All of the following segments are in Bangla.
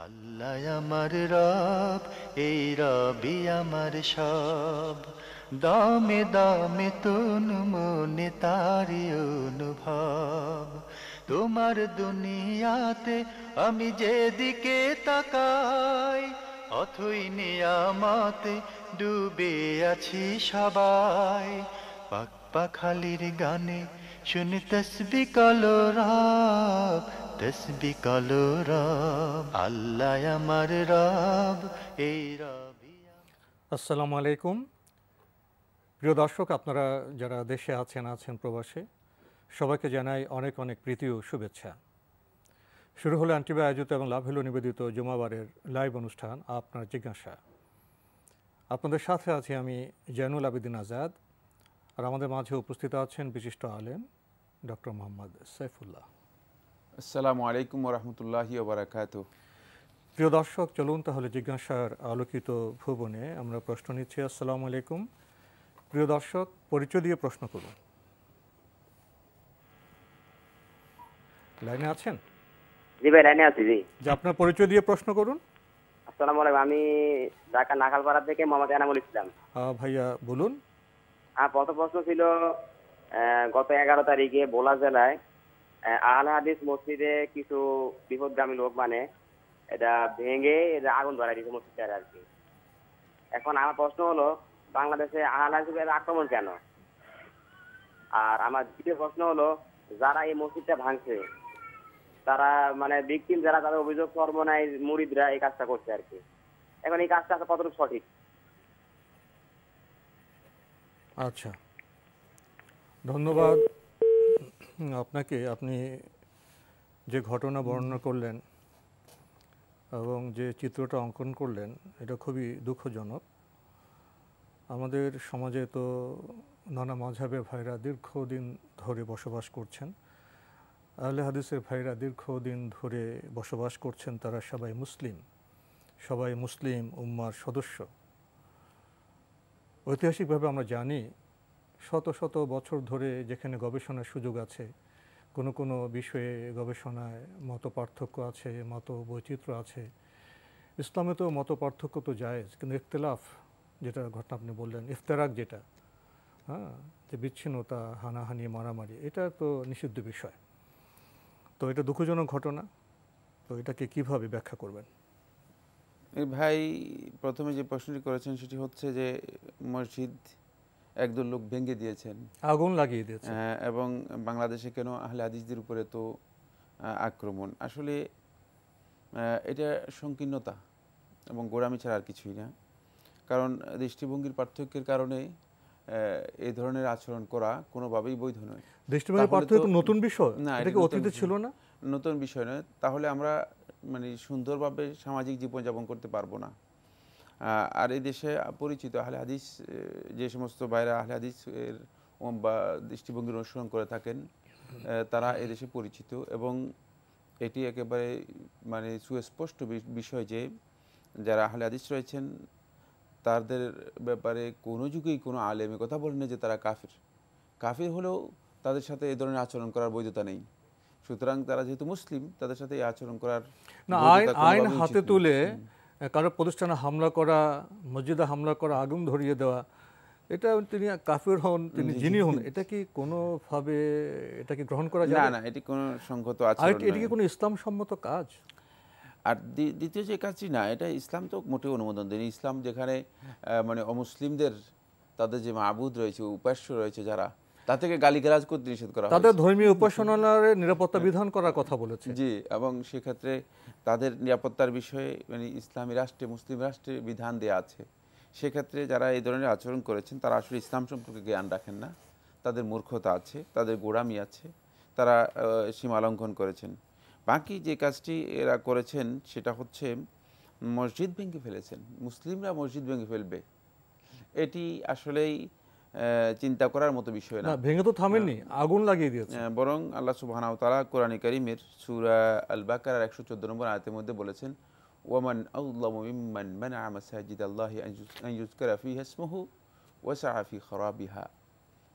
আল্লাহ আমার রব, এই রবি আমার সব। দামে দামে তুন মনে তারি অনুভব। তোমার দুনিয়াতে আমি যেদিকে তাকাই, অথই নিয়ামতে ডুবে আছি সবাই। পাক পাখালির গানে শুনি তসবি কলরব, তসবি কলরব। আল্লাহ আমার রব, এই রবি। আসসালামু আলাইকুম। প্রিয় দর্শক, আপনারা যারা দেশে আছেন প্রবাসে, সবাইকে জানাই অনেক অনেক প্রীতি ও শুভেচ্ছা। শুরু হলো আন্টিবা আয়োজিত এবং লাভ হলো নিবেদিত জুমাবারের লাইভ অনুষ্ঠান আপনার জিজ্ঞাসা। আপনাদের সাথে আছি আমি জয়নুল আবেদিন আজাদ, আর আমাদের মাঝে উপস্থিত আছেন বিশিষ্ট আলেম ডক্টর মোহাম্মদ সাইফুল্লাহ। আসসালামু আলাইকুম ওরহমতুল্লাহি ওবারাকাতুহ। প্রিয় দর্শক, চলুন তাহলে জিজ্ঞাসার আলোকিত ভুবনে আমরা প্রশ্ন নিচ্ছি। আসসালামু আলাইকুম। প্রিয় দর্শক, পরিচয় দিয়ে প্রশ্ন করুন। লাইনে আছেন? জি ভাই, লাইনে আছি। জি, যে আপনার পরিচয় দিয়ে প্রশ্ন করুন। আসসালামু আলাইকুম। আমি ঢাকা নাখালপাড়া থেকে মোহাম্মদ এনামুল ইসলাম। ভাইয়া বলুন। প্রথম প্রশ্ন ছিল, গত 11 তারিখে ভোলা জেলায় আহলে হাদিস মসজিদে কিছু বিপদগামী লোক এটা ভেঙে এটা আগুন ধরাই দিয়েছে মসজিদে আর কি। এখন আমার প্রশ্ন হলো, বাংলাদেশে আহলে হাদিসের আক্রমণ কেন? আর আমার দ্বিতীয় প্রশ্ন হলো, যারা এই মসজিদটা ভাঙছে তারা ভিকটিম যারা, তাদের অভিযোগ সর্বনাই মুরিদরা এই কাজটা করছে আর কি। এখন এই কাজটা কতটুকু সঠিক? আচ্ছা, ধন্যবাদ আপনাকে। আপনি যে ঘটনা বর্ণনা করলেন এবং যে চিত্রটা অঙ্কন করলেন, এটা খুবই দুঃখজনক। আমাদের সমাজে তো নানা মাযহাবের ভাইরা দীর্ঘদিন ধরে বসবাস করছেন। আহলে হাদিসের ভাইরা দীর্ঘদিন ধরে বসবাস করছেন। তারা সবাই মুসলিম উম্মার সদস্য। ঐতিহাসিকভাবে আমরা জানি, শত শত বছর ধরে যেখানে গবেষণার সুযোগ আছে, কোনো কোনো বিষয়ে গবেষণায় মত পার্থক্য আছে, মত বৈচিত্র্য আছে। ইসলামে তো মত পার্থক্য তো জায়েজ, কিন্তু ইখতিলাফ যেটা ঘটনা আপনি বললেন, ইফতেরাক যেটা, যে বিচ্ছিন্নতা, হানাহানি, মারামারি, এটা তো নিষিদ্ধ বিষয়। তো এটা দুঃখজনক ঘটনা। তো এটাকে কিভাবে ব্যাখ্যা করবেন? ভাই, প্রথমে যে প্রশ্নটি করেছেন সেটি হচ্ছে যে মসজিদ একদল লোক ভেঙে দিয়েছেন, আগুন লাগিয়ে দিয়েছে, এবং বাংলাদেশে কেন আহলে হাদিসদের উপরে তো আক্রমণ। আসলে এটা সংকীর্ণতা এবং গোঁড়ামি ছাড়া আর কিছুই না। কারণ দৃষ্টিভঙ্গির পার্থক্যের কারণে এই ধরনের আচরণ করা কোনোভাবেই বৈধ নয়। দৃষ্টিভঙ্গির পার্থক্য নতুন বিষয় না, এটা কি অতীতে ছিল না? নতুন বিষয় নয়। তাহলে আমরা সুন্দরভাবে সামাজিক জীবনযাপন করতে পারবো না। আর এই দেশে পরিচিত আহলে হাদিস, যে সমস্ত ভাইরা আহলে হাদিসের বা দৃষ্টিভঙ্গির অনুসরণ করে থাকেন, তারা এদেশে পরিচিত। এবং এটি একেবারে সুস্পষ্ট বিষয় যে যারা আহলে হাদিস রয়েছেন তাদের ব্যাপারে কোনো যুগেই কোনো আলেমে কথা বলেন না যে তারা কাফির হলেও তাদের সাথে এই ধরনের আচরণ করার বৈধতা নেই। সুতরাং তারা যেহেতু মুসলিম, তাদের সাথে এই আচরণ করার না, আইন হাতে তুলে কারো প্রতিষ্ঠানে হামলা করা, মসজিদে হামলা করা, আগুন ধরিয়ে দেওয়া, এটা তিনি কাফির হন, তিনি যিনি হন, এটা কি কোনোভাবে এটাকে গ্রহণ করা যায় না? এটি কোনো সংগত আচরণ নয়। এটা কি কোনো ইসলাম সম্মত কাজ? আর দ্বিতীয় যে কাজটি না, এটা ইসলাম তো মোটেও অনুমোদন দেয়নি। ইসলাম যেখানে অমুসলিমদের তাদের যে মাবুদ রয়েছে, উপাস্য রয়েছে যারা, তা থেকে গালিগালাজ করতে নিষেধ করা, তাদের ধর্মীয় উপাসনার নিরাপত্তা বিধান করার কথা বলেছে। জি, এবং সেক্ষেত্রে তাদের নিরাপত্তার বিষয়ে ইসলামী রাষ্ট্রে, মুসলিম রাষ্ট্রে বিধান দেওয়া আছে। সেক্ষেত্রে যারা এই ধরনের আচরণ করেছেন তারা আসলে ইসলাম সম্পর্কে জ্ঞান রাখেন না, তাদের মূর্খতা আছে, তাদের গোঁড়ামি আছে, তারা সীমা লঙ্ঘন করেছেন। বাকি যে কাজটি এরা করেছেন সেটা হচ্ছে মসজিদ ভেঙে ফেলেছেন। মুসলিমরা মসজিদ ভেঙে ফেলবে, এটি আসলেই চিন্তা করার মতো বিষয় না। ভেঙে তো থামেননি, আগুন লাগিয়ে দিয়েছে। বরং আল্লাহ সুবহানাহু ওয়া তাআলা কোরআনে কারীমের সূরা আল বাকারার 114 নম্বর আয়াতের মধ্যে বলেছেন, ওয়ামান আযলামু মিম্মান মানা'a মাসাজিদাল্লাহি আন ইউযকারা ফিহা ইসমুহু ওয়া সা'a ফি খারাবিহা।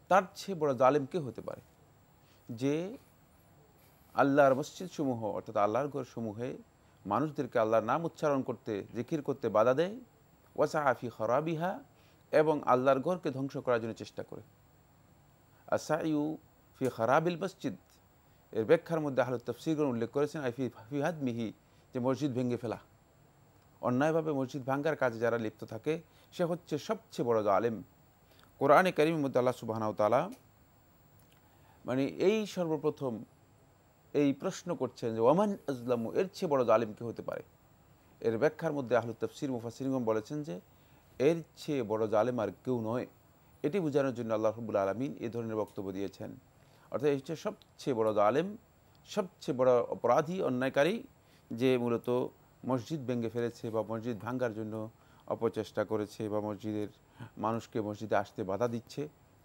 তার চেয়ে বড় জালেম কে হতে পারে যে আল্লাহর মসজিদ সমূহ, অর্থাৎ আল্লাহর ঘর সমূহে মানুষদেরকে আল্লাহর নাম উচ্চারণ করতে, জিকির করতে বাধা দেয়, ওয়াসাআ ফি খরাবিহা, এবং আল্লাহর ঘরকে ধ্বংস করার জন্য চেষ্টা করে। আসাইউ ফি খরাবিল মসজিদ, এর ব্যাখ্যার মধ্যে আহলে তাফসীরগণ উল্লেখ করেছেন ফি হাদমিহি, যে মসজিদ ভেঙে ফেলা, অন্যায়ভাবে মসজিদ ভাঙ্গার কাজে যারা লিপ্ত থাকে সে হচ্ছে সবচেয়ে বড় জালেম। কোরআনে কারীমের মধ্যে আল্লাহ সুবহানাহু ওয়া তাআলা মানে এই সর্বপ্রথম এই প্রশ্ন করছেন যে ওয়ামান আজলামু, এর চেয়ে বড় জালিম কে হতে পারে। এর ব্যাখ্যার মধ্যে আহলে তাফসীর মুফাসসিরগণ বলেছেন যে এর চেয়ে বড় জালেম আর কেউ নয়। এটি বোঝানোর জন্য আল্লাহ রাব্বুল আলামিন এই ধরনের বক্তব্য দিয়েছেন। অর্থাৎ এই হচ্ছে সবচেয়ে বড় জালেম, সবচেয়ে বড় অপরাধী, অন্যায়কারী, যে মূলত মসজিদ ভেঙে ফেলেছে বা মসজিদ ভাঙ্গার জন্য অপচেষ্টা করেছে বা মসজিদের মানুষকে মসজিদে আসতে বাধা দিচ্ছে,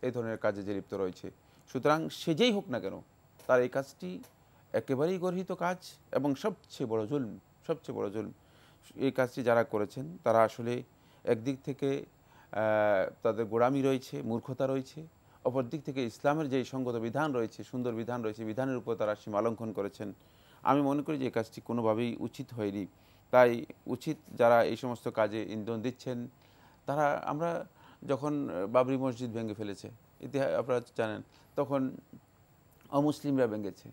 এই ধরনের কাজে যে লিপ্ত রয়েছে। সুতরাং সে যেই হোক না কেন, তার এই কাজটি একেবারেই গর্হিত কাজ এবং সবচেয়ে বড় জুলম, সবচেয়ে বড় জুলম। এই কাজটি যারা করেছেন তারা আসলে একদিক থেকে তাদের গোড়ামি রয়েছে, মূর্খতা রয়েছে, অপর দিক থেকে ইসলামের যে সঙ্গত বিধান রয়েছে, সুন্দর বিধান রয়েছে, বিধানের উপর তারা সীমা লঙ্ঘন করেছেন। আমি মনে করি যে এই কাজটি কোনোভাবেই উচিত হয়নি। তাই উচিত যারা এই সমস্ত কাজে ইন্ধন দিচ্ছেন তারা, আমরা যখন বাবরি মসজিদ ভেঙে ফেলেছে, ইতিহাস আপনারা জানেন, তখন অমুসলিমরা ভেঙেছে,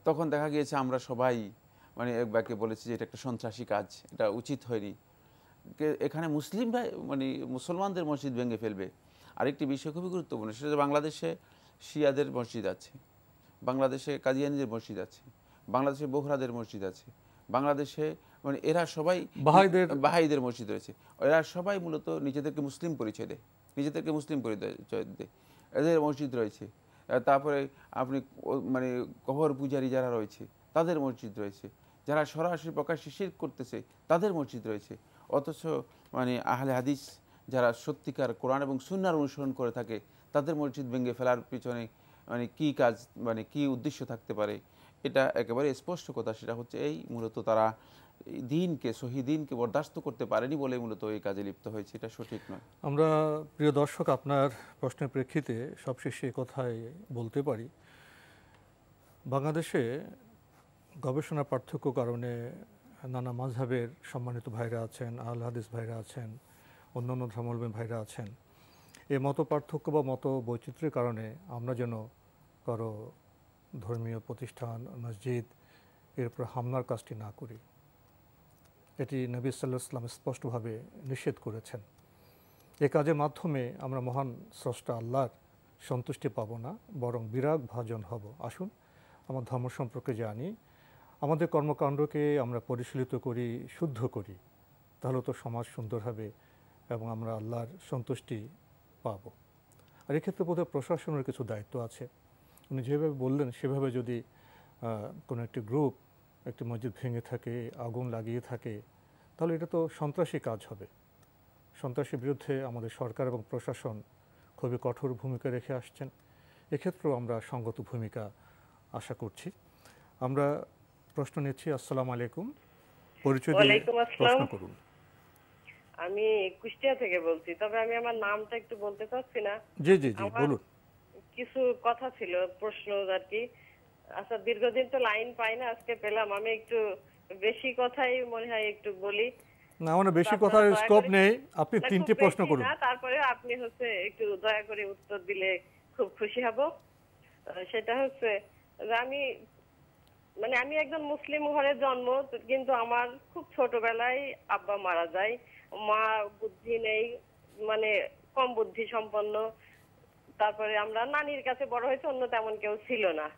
তখন দেখা গিয়েছে আমরা সবাই মানে এক বাক্যে বলেছি যে এটা একটা সন্ত্রাসী কাজ, এটা উচিত হয়নি। এখানে মুসলিমরা মানে মুসলমানদের মসজিদ ভেঙে ফেলবে। আরেকটি বিষয় খুবই গুরুত্বপূর্ণ, সেটা যে বাংলাদেশে শিয়াদের মসজিদ আছে, বাংলাদেশে কাদিয়ানীদের মসজিদ আছে, বাংলাদেশে বোহরাদের মসজিদ আছে, বাংলাদেশে মানে এরা সবাই বাহাইদের মসজিদ রয়েছে। এরা সবাই মূলত নিজেদেরকে মুসলিম পরিচয় দেয়, নিজেদেরকে মুসলিম পরিচয় দেয়, এদের মসজিদ রয়েছে। তারপরে আপনি মানে কবর পূজারী যারা রয়েছে তাদের মসজিদ রয়েছে, যারা সরাসরি প্রকাশ্যে শিরক করতেছে তাদের মসজিদ রয়েছে। অথচ মানে আহলে হাদিস যারা সত্যিকার কোরআন এবং সুন্নাহর অনুসরণ করে থাকে তাদের মসজিদ ভেঙে ফেলার পিছনে মানে কী কাজ, মানে কী উদ্দেশ্য থাকতে পারে, এটা একেবারে স্পষ্ট কথা। সেটা হচ্ছে এই মূলত তারা দিনকে, সহি দিনকে বরদাস্ত করতে পারেনি বলে মূলত এই কাজে লিপ্ত হয়েছে, এটা সঠিক নয়। আমরা প্রিয় দর্শক আপনার প্রশ্নের প্রেক্ষিতে সবশেষে কথাই বলতে পারি, বাংলাদেশে গবেষণা পার্থক্য কারণে নানা মাযহাবের সম্মানিত ভাইরা আছেন, আহলে হাদিস ভাইরা আছেন, অন্যান্য ধর্মাবলম্বী ভাইরা আছেন। এই মত পার্থক্য বা মত বৈচিত্র্যের কারণে আমরা যেন কারো ধর্মীয় প্রতিষ্ঠান, মসজিদ এর উপর হামলার কাজটি না করি। এটি নবী সাল্লাল্লাহু আলাইহি ওয়াসাল্লাম স্পষ্টভাবে নিষেধ করেছেন। এ কাজের মাধ্যমে আমরা মহান স্রষ্টা আল্লাহর সন্তুষ্টি পাব না, বরং বিরাগ ভাজন হব। আসুন আমার ধর্ম সম্পর্কে জানি, আমাদের কর্মকাণ্ডকে আমরা পরিশীলিত করি, শুদ্ধ করি, তাহলে তো সমাজ সুন্দর হবে এবং আমরা আল্লাহর সন্তুষ্টি পাব। আর এক্ষেত্রে বোধহয় প্রশাসনের কিছু দায়িত্ব আছে। উনি যেভাবে বললেন সেভাবে যদি কোনো একটি গ্রুপ একটি মসজিদ ভেঙে থাকে, আগুন লাগিয়ে থাকে, তাহলে এটা তো সন্ত্রাসী কাজ হবে। সন্ত্রাসীর বিরুদ্ধে আমাদের সরকার এবং প্রশাসন খুবই কঠোর ভূমিকা রেখে আসছেন। এক্ষেত্রেও আমরা সঙ্গত ভূমিকা আশা করছি। আমরা প্রশ্ন নিচ্ছি। আসসালামু আলাইকুম, পরিচয় দিয়ে প্রশ্ন করুন। আমি কুষ্টিয়া থেকে বলছি, তবে আমি আমার নামটা একটু বলতে চাচ্ছি না। জি জি জি বলুন। কিছু কথা ছিল, প্রশ্ন আর কি। আচ্ছা, দীর্ঘদিন তো লাইন পাই না, আজকে পেলাম। আমি একটু বেশি কথাই মনে হয় একটু বলি না, মানে বেশি কথার স্কোপ নেই, আপনি তিনটি প্রশ্ন করুন। তারপরে আপনি হচ্ছে একটু দয়া করে উত্তর দিলে খুব খুশি হব। সেটা হচ্ছে আমি একজন মুসলিম ঘরে জন্ম, কিন্তু আমার খুব ছোটবেলায় আব্বা মারা যায়। মা বুদ্ধি নেই, মানে কম বুদ্ধি সম্পন্ন। তারপরে আমরা নানির কাছে বড় হয়েছে, অন্য তেমন কেউ ছিল না।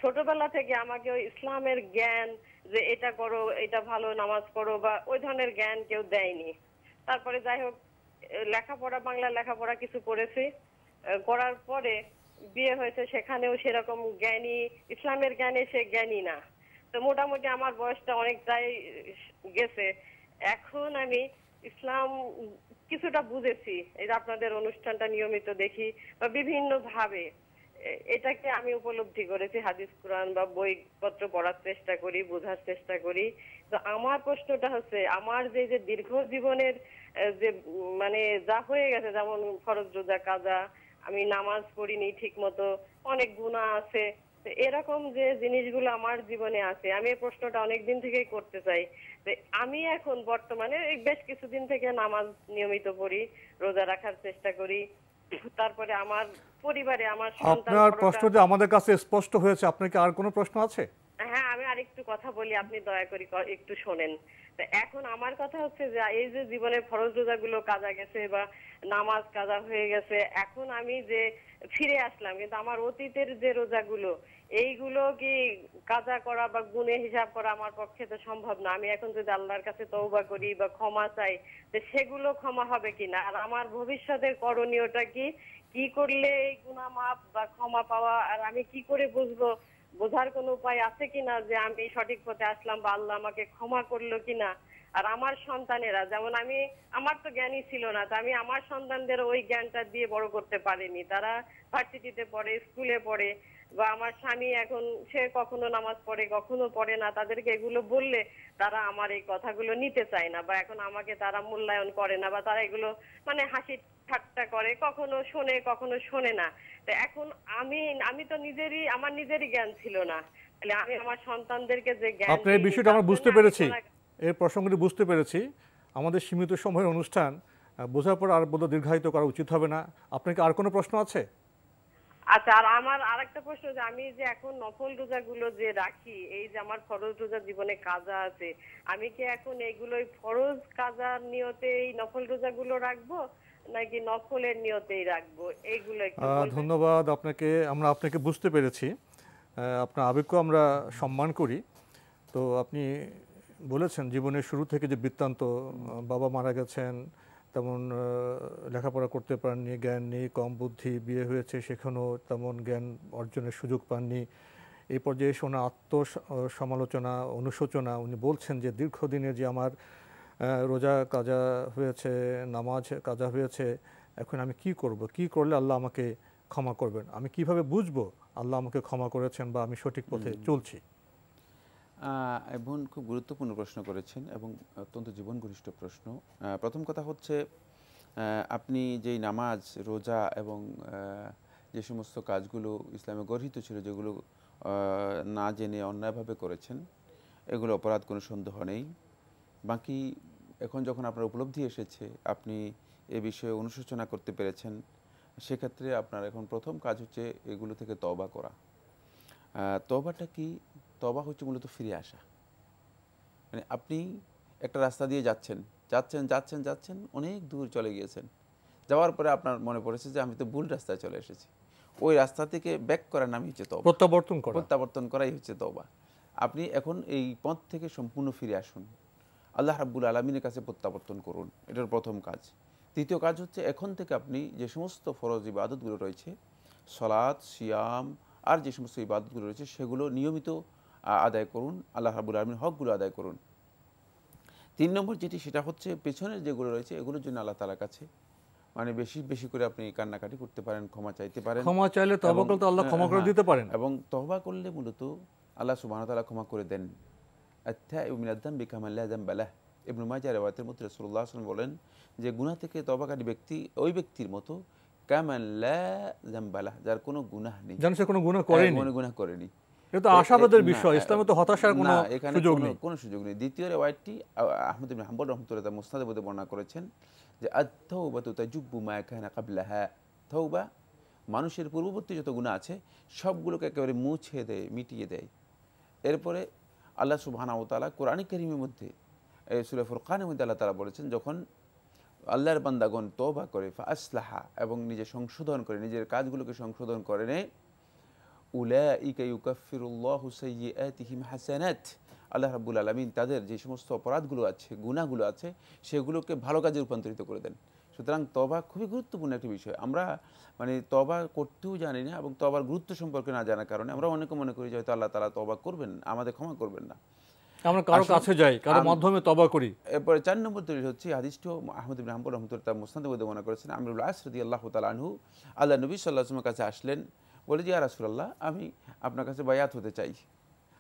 ছোটবেলা থেকে আমাকে ওই ইসলামের জ্ঞান, যে এটা করো, এটা ভালো, নামাজ পড়ো, বা ওই ধরনের জ্ঞান কেউ দেয়নি। তারপরে যাই হোক, লেখাপড়া, বাংলা লেখাপড়া কিছু করেছি, করার পরে বিয়ে হয়েছে, সেখানেও সেরকম জ্ঞানী, ইসলামের জ্ঞানে সে জ্ঞানী না। তো মোটামুটি আমার বয়সটা অনেকটাই গেছে। এখন আমি ইসলাম কিছুটা বুঝেছি, এই যে আপনাদের অনুষ্ঠানটা নিয়মিত দেখি বা বিভিন্ন ভাবে এটাকে আমি উপলব্ধি করেছি। হাদিস কোরআন বা বইপত্র পড়ার চেষ্টা করি, বোঝার চেষ্টা করি। তো আমার প্রশ্নটা হচ্ছে, আমার যে দীর্ঘ জীবনের যে মানে যা হয়ে গেছে, যেমন ফরজ রোজা কাজা, আমি নামাজ পড়িনি ঠিক মতো, অনেক গুনাহ আছে, তো এরকম যে জিনিসগুলো আমার জীবনে আছে, আমি এই প্রশ্নটা অনেকদিন থেকেই করতে চাই যে আমি এখন বর্তমানে এই বেশ কিছুদিন থেকে নামাজ নিয়মিত পড়ি, রোজা রাখার চেষ্টা করি, তারপরে আমার পরিবারে আমার সন্তান আপনার বড়টা। প্রশ্ন যে আমাদের কাছে স্পষ্ট হয়েছে, আপনার কি আর কোনো প্রশ্ন আছে? হ্যাঁ, আমি আরেকটু কথা বলি, আপনি দয়া করে একটু শোনেন। তো এখন আমার কথা হচ্ছে যে এই যে জীবনের ফরজ রোজাগুলো কাজা গেছে বা নামাজ কাজা হয়ে গেছে, এখন আমি যে ফিরে আসলাম, কিন্তু আমার অতীতের যে রোজাগুলো এইগুলো কি কাজা করা বা গুণে হিসাব করা আমার পক্ষে তো সম্ভব না। আমি এখন যদি আল্লাহর কাছে তওবা করি বা ক্ষমা চাই, তো সেগুলো ক্ষমা হবে কিনা, আর আমার ভবিষ্যতের করণীয়টা কি, কি করলে এই গুনাহ মাফ বা ক্ষমা পাওয়া, আর আমি কি করে বুঝবো, বোঝার কোনো উপায় আছে কিনা যে আমি সঠিক পথে আসলাম বা আল্লাহ আমাকে ক্ষমা করলো কিনা। আর আমার সন্তানেরা, যেমন আমার তো জ্ঞানই ছিল না, তো আমি আমার সন্তানদের ওই জ্ঞানটা দিয়ে বড় করতে পারিনি। তারা ভার্সিটিতে পড়ে, স্কুলে পড়ে, বা আমার স্বামী এখন সে কখনো নামাজ পড়ে কখনো পড়ে না, তাদেরকে এগুলো বললে তারা আমার এই কথাগুলো নিতে চায় না, বা এখন আমাকে তারা মূল্যায়ন করে না, বা তারা এগুলো মানে হাসি ঠাট্টা করে, কখনো শোনে কখনো শোনে না। তো এখন আমি তো আমার নিজেরই জ্ঞান ছিল না, তাহলে আমি আমার সন্তানদেরকে যে জ্ঞান আপনার এই বিষয়টা আমরা বুঝতে পেরেছি, এর প্রসঙ্গটি বুঝতে পেরেছি। আমাদের সীমিত সময়ের অনুষ্ঠান, বোঝার পর আর বোধ দীর্ঘায়িত করা উচিত হবে না। আপনার কি আর কোনো প্রশ্ন আছে? আচ্ছা, আর আমার আরেকটা প্রশ্ন, যে আমি যে এখন নফল রোজাগুলো যে রাখি, এই যে আমার ফরজ রোজা জীবনে কাজা আছে, আমি কি এখন এইগুলোই ফরজ কাজার নিয়তে এই নফল রোজাগুলো রাখবো নাকি নফলের নিয়তেই রাখবো, এইগুলো একটু বলবেন? ধন্যবাদ আপনাকে। আমরা আপনাকে বুঝতে পেরেছি, আপনার আবেগকে আমরা সম্মান করি। তো আপনি বলেছেন জীবনের শুরু থেকে যে বৃত্তান্ত, বাবা মারা গেছেন, তেমন লেখাপড়া করতে পারেননি, জ্ঞান নেই, কম বুদ্ধি, বিয়ে হয়েছে সেখানেও তেমন জ্ঞান অর্জনের সুযোগ পাননি। এই পর্যায়ে শোনা আত্মসমালোচনা, অনুশোচনা, উনি বলছেন যে দীর্ঘদিনের যে আমার রোজা কাজা হয়েছে, নামাজ কাজা হয়েছে, এখন আমি কি করব, কি করলে আল্লাহ আমাকে ক্ষমা করবেন, আমি কিভাবে বুঝবো আল্লাহ আমাকে ক্ষমা করেছেন বা আমি সঠিক পথে চলছি? বোন খুব গুরুত্বপূর্ণ প্রশ্ন করেছেন এবং অত্যন্ত জীবন ঘনিষ্ঠ প্রশ্ন। প্রথম কথা হচ্ছে, আপনি যেই নামাজ, রোজা এবং যে সমস্ত কাজগুলো ইসলামে গর্হিত ছিল, যেগুলো না জেনে অন্যায়ভাবে করেছেন, এগুলো অপরাধ, কোনো সন্দেহ নেই। বাকি এখন যখন আপনার উপলব্ধি এসেছে, আপনি এ বিষয়ে অনুশোচনা করতে পেরেছেন, সেক্ষেত্রে আপনার এখন প্রথম কাজ হচ্ছে এগুলো থেকে তওবা করা। তওবাটা কি? তওবা হচ্ছে মূলত ফিরে আসা। মানে আপনি একটা রাস্তা দিয়ে যাচ্ছেন যাচ্ছেন যাচ্ছেন যাচ্ছেন অনেক দূর চলে গিয়েছেন, যাওয়ার পরে আপনার মনে পড়েছে যে আমি তো ভুল রাস্তায় চলে এসেছি। ওই রাস্তা থেকে ব্যাক করার নামই হচ্ছে তওবা, প্রত্যাবর্তন করাই হচ্ছে তওবা। আপনি এখন এই পথ থেকে সম্পূর্ণ ফিরে আসুন, আল্লাহ রাব্বুল আলামিনের কাছে প্রত্যাবর্তন করুন, এটার প্রথম কাজ। দ্বিতীয় কাজ হচ্ছে, এখন থেকে আপনি যে সমস্ত ফরজ ইবাদতগুলো রয়েছে, সালাত, সিয়াম আর যে সমস্ত ইবাদতগুলো রয়েছে, সেগুলো নিয়মিত আদায় করুন, আল্লাহ রাব্বুল আলামিনের হকগুলো আদায় করুন। 3 নম্বর যেটি, সেটা হচ্ছে পেছনের যেগুলো রয়েছে এগুলোর জন্য আল্লাহ তাআলার কাছে মানে বেশি বেশি করে আপনি কান্নাকাটি করতে পারেন, ক্ষমা চাইতে পারেন। ক্ষমা চাইলে তওবা করলে আল্লাহ ক্ষমা করে দিতে পারেন, এবং তওবা করলে মূলত আল্লাহ সুবহানাহু ওয়া তাআলা ক্ষমা করে দেন। আত-তাইবু মিনাদ যামবি কামান লা যামবা লাহ। ইবনে মাজাহ riwayat-এর মধ্যে রাসূলুল্লাহ সাল্লাল্লাহু আলাইহি ওয়াসাল্লাম বলেন যে গুনাহ থেকে তওবাকারী ব্যক্তি ওই ব্যক্তির মতো কামান লা যামবা লাহ, যার কোনো গুনাহ নেই, যেন সে কোনো গুনাহ করেনি। কোনো গুনাহ করেনি। এটা তো আশাবাদের বিষয়, ইসলামে তো হতাশার কোনো সুযোগ নেই, কোনো সুযোগ নেই। দ্বিতীয় রিওয়ায়াতটি আহমদ ইবনে হাম্বল রাহমাতুল্লাহ তাআলা মুসনাদে মধ্যে বর্ণনা করেছেন যে আত-তাওবাতু তাজুব্বু মা কানা ক্বাবলাহা। তওবা মানুষের পূর্ববর্তী যত গুনাহ আছে সবগুলোকে একেবারে মুছে দেয়, মিটিয়ে দেয়। এরপরে আল্লাহ সুবহানাহু ওয়া তাআলা কোরআনে কারীমের মধ্যে সূরা ফুরকানের মধ্যে আল্লাহ তাআলা বলেছেন, যখন আল্লাহর বান্দাগণ তওবা করে ফাআসলাহা, এবং নিজে সংশোধন করে, নিজের কাজগুলোকে সংশোধন করে নেয়, উলাইকা ইউকাফিরুল্লাহু সাইয়্যাতিহিম হাসানাত, আল্লাহ রাব্বুল আলামিন তাদের যে সমস্ত অপরাধগুলো আছে, গুনাহগুলো আছে, সেগুলোকে ভালো কাজে রূপান্তরিত করে দেন। সুতরাং তওবা খুবই গুরুত্বপূর্ণ একটি বিষয়। আমরা মানে তওবা করতেও জানি না, এবং তওবার গুরুত্ব সম্পর্কে না জানার কারণে আমরা অনেকে মনে করি যে হয়তো আল্লাহ তাআলা তওবা করবেন, আমাদের ক্ষমা করবেন না, আমরা কারো কাছে যাই, কারো মাধ্যমে তওবা করি। এরপরে 4 নম্বর দলিল হচ্ছে হাদিসটিও আহমদ ইবনে হাম্বল রাহমাতুল্লাহ তাআলা মুসনাদে মধ্যে বর্ণনা করেছেন। আমর ইবনে আস রাদিয়াল্লাহু তাআলা আনহু আল্লাহ নবী সাল্লাল্লাহু আলাইহি ওয়াসাল্লামের কাছে আসলেন, বলে যে ইয়া রাসূলুল্লাহ, আমি আপনার কাছে বায়াত হতে চাই।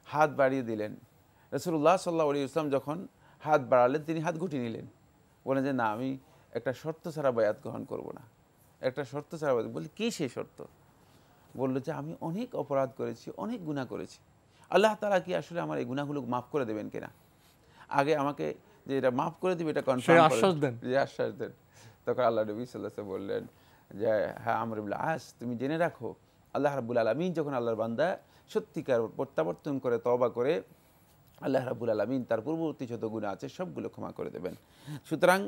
হাত বাড়িয়ে দিলেন। রাসূলুল্লাহ সাল্লাল্লাহু আলাইহি ওয়াসাল্লাম যখন হাত বাড়ালেন, তিনি হাত গুটিয়ে নিলেন, বলেন যে না, আমি একটা শর্ত ছাড়া বায়াত গ্রহণ করব না, একটা শর্ত ছাড়া। বলি কি সেই শর্ত? বলল যে আমি অনেক অপরাধ করেছি, অনেক গুনাহ করেছি, আল্লাহ তাআলা কি আসলে আমার এই গুনাহগুলো মাফ করে দেবেন কিনা, আগে আমাকে যে এটা মাফ করে দিবে এটা কনফার্ম করেন, আশ্বাস দেন। যে আশ্বাস দেন। তখন আল্লাহ নবী সাল্লাল্লাহু আলাইহি ওয়াসাল্লাম বললেন যে হ্যাঁ আমর ইবনে আস, তুমি জেনে রাখো আল্লাহ রাব্বুল আলামিন যখন আল্লাহর বান্দা সত্যিকার প্রত্যাবর্তন করে তওবা করে, আল্লাহ রাব্বুল আলামিন তার পূর্ববর্তী যত গুনাহ আছে সবগুলো ক্ষমা করে দেবেন। সুতরাং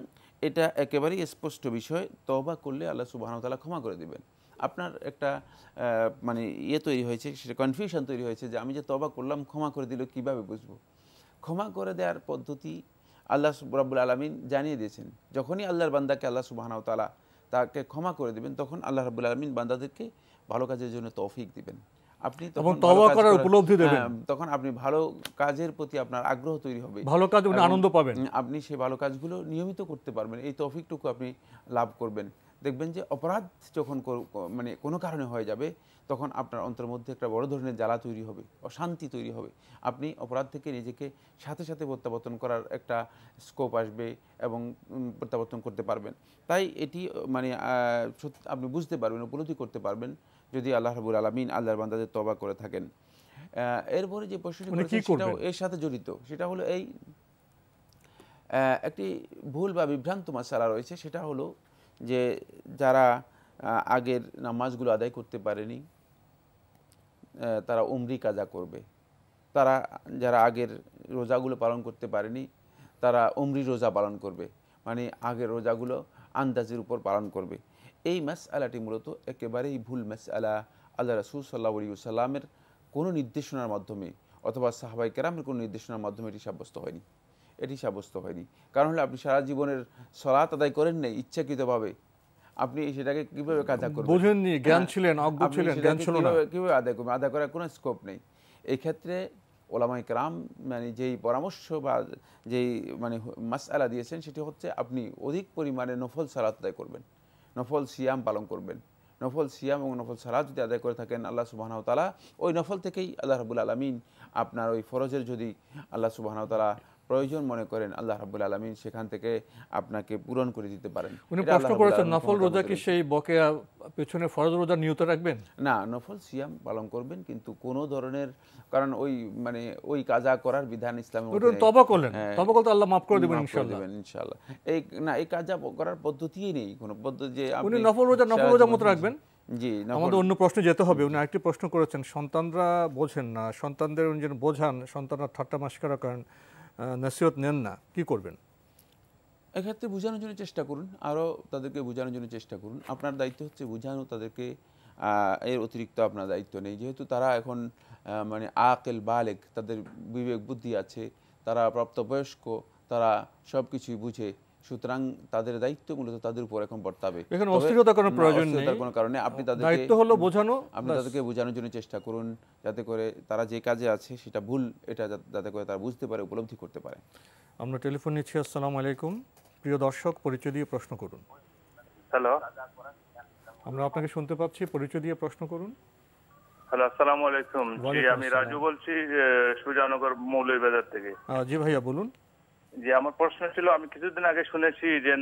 এটা একেবারেই স্পষ্ট বিষয়, তওবা করলে আল্লাহ সুবহানাহু ওয়া তাআলা ক্ষমা করে দিবেন। আপনার একটা মানে তৈরি হয়েছে, সেটা কনফিউশন তৈরি হয়েছে যে আমি যে তওবা করলাম ক্ষমা করে দিল কীভাবে বুঝবো। ক্ষমা করে দেওয়ার পদ্ধতি আল্লাহ রাব্বুল আলামিন জানিয়ে দিয়েছেন। যখনই আল্লাহর বান্দাকে আল্লাহ সুবহানাহু ওয়া তাআলা তাকে ক্ষমা করে দিবেন, তখন আল্লাহ রাব্বুল আলামিন বান্দাদেরকে ভালো কাজের জন্য তৌফিক দিবেন। আপনি এবং তওবা করার উপলব্ধি দেবেন, তখন আপনি ভালো কাজের প্রতি আপনার আগ্রহ তৈরি হবে, ভালো কাজে আনন্দ পাবেন, আপনি সেই ভালো কাজগুলো নিয়মিত করতে পারবেন, এই তৌফিকটুকু আপনি লাভ করবেন। দেখবেন যে অপরাধ যখন মানে কোনো কারণে হয়ে যাবে, তখন আপনার অন্তরের মধ্যে একটা বড় ধরনের জ্বালা তৈরি হবে, অশান্তি তৈরি হবে, আপনি অপরাধ থেকে নিজেকে সাথে সাথে প্রত্যাবর্তন করার একটা স্কোপ আসবে এবং প্রত্যাবর্তন করতে পারবেন। তাই এটি মানে আপনি বুঝতে পারবেন, উপলব্ধি করতে পারবেন যদি আল্লাহ রাব্বুল আলামিন আল্লাহর বান্দাদের তওবা করে থাকেন। এরপরে যে প্রশ্নটি করেছেন সেটাও এর সাথে জড়িত, সেটা হলো এই একটি ভুল বা বিভ্রান্ত মাসআলা রয়েছে, সেটা হলো যে যারা আগের নামাজগুলো আদায় করতে পারেনি তারা উমরি কাজা করবে, তারা যারা আগের রোজাগুলো পালন করতে পারেনি তারা উমরি রোজা পালন করবে, মানে আগের রোজাগুলো আন্দাজের উপর পালন করবে। এই মাসআলাটি মূলত একেবারেই ভুল মাসআলা। আল্লাহ রাসূল সাল্লাল্লাহু আলাইহি ওয়াসাল্লামের কোনো নির্দেশনার মাধ্যমে অথবা সাহাবায়ে কেরামের কোনো নির্দেশনার মাধ্যমে এটি সাব্যস্ত হয়নি, এটি সাব্যস্ত হয়নি। কারণ হলো আপনি সারা জীবনের সালাত আদায় করেন নাই ইচ্ছাকৃতভাবে, আপনি সেটাকে কিভাবে কাজা করবেন, বুঝেননি, জ্ঞান ছিলেন, অজ্ঞ ছিলেন, জ্ঞান ছিল না, কিভাবে আদায় করবেন, আদায় করার কোনো স্কোপ নেই। এই ক্ষেত্রে ওলামায়ে কেরাম মানে যেই পরামর্শ বা যেই মানে মাসআলা দিয়েছেন সেটি হচ্ছে আপনি অধিক পরিমাণে নফল সালাত আদায় করবেন, নফল সিয়াম পালন করবেন। নফল সিয়াম এবং নফল সালাত যদি আদায় করে থাকেন, আল্লাহ সুবহানাহু ওয়া তাআলা ওই নফল থেকেই আল্লাহ রাব্বুল আলামিন আপনার ওই ফরজের যদি আল্লাহ সুবহানাহু ওয়া তাআলা প্রয়োজন মনে করেন, আল্লাহ রাব্বুল আলামিন সেখান থেকে আপনাকে পূরণ করে দিতে পারেন। উনি প্রশ্ন করেছেন নফল রোজা কি সেই বকেয়া পেছনে ফরজ রোজা নিয়ত রাখবেন? না, নফল সিয়াম পালন করবেন, কিন্তু কোনো ধরনের কারণ ওই মানে ওই কাজা করার বিধান ইসলামের মধ্যে নেই। তওবা করলেন, তওবা করলে আল্লাহ মাফ করে দিবেন ইনশাআল্লাহ। ইনশাআল্লাহ এই না, এই কাজা করার পদ্ধতিই নেই, কোনো পদ্ধতি যে উনি নফল রোজা মত রাখবেন। জি, আমাদের অন্য প্রশ্নে যেতে হবে। উনি আরেকটি প্রশ্ন করেছেন, সন্তানরা বোঝেন না, সন্তানদের উনি যেন বোঝান, সন্তানরা ঠাট্টা মাশকরা করেন, নসিহত নেন না, কি করবেন? এক্ষেত্রে বোঝানোর জন্য চেষ্টা করুন, আরও তাদেরকে বোঝানোর জন্য চেষ্টা করুন। আপনার দায়িত্ব হচ্ছে বোঝানো তাদেরকে, এর অতিরিক্ত আপনার দায়িত্ব নেই। যেহেতু তারা এখন মানে আকেল বালেগ, তাদের বিবেক বুদ্ধি আছে, তারা প্রাপ্তবয়স্ক, তারা সব কিছুই বুঝে, সুতরাং তাদের দায়িত্ব মূলত তাদের উপর এখন বর্তাবে। এখানে অস্থিরতার কোনো প্রয়োজন নেই, কোনো কারণে আপনি তাদেরকে দায়িত্ব হলো বোঝানো, আপনি তাদেরকে বোঝানোর জন্য চেষ্টা করুন, যাতে করে তারা যে কাজে আছে সেটা ভুল, এটা যাতে করে তারা বুঝতে পারে, উপলব্ধি করতে পারে। আমরা টেলিফোন নিচ্ছি। আসসালামু আলাইকুম, প্রিয় দর্শক, পরিচয় দিয়ে প্রশ্ন করুন। হ্যালো, আমরা আপনাকে শুনতে পাচ্ছি, পরিচয় দিয়ে প্রশ্ন করুন। হ্যালো, আসসালামু আলাইকুম। জি, আমি রাজু বলছি সুজানগর মৌলভীবাজার থেকে। জি ভাইয়া বলুন। জি, আমার প্রশ্ন ছিল, আমি কিছুদিন আগে শুনেছি যে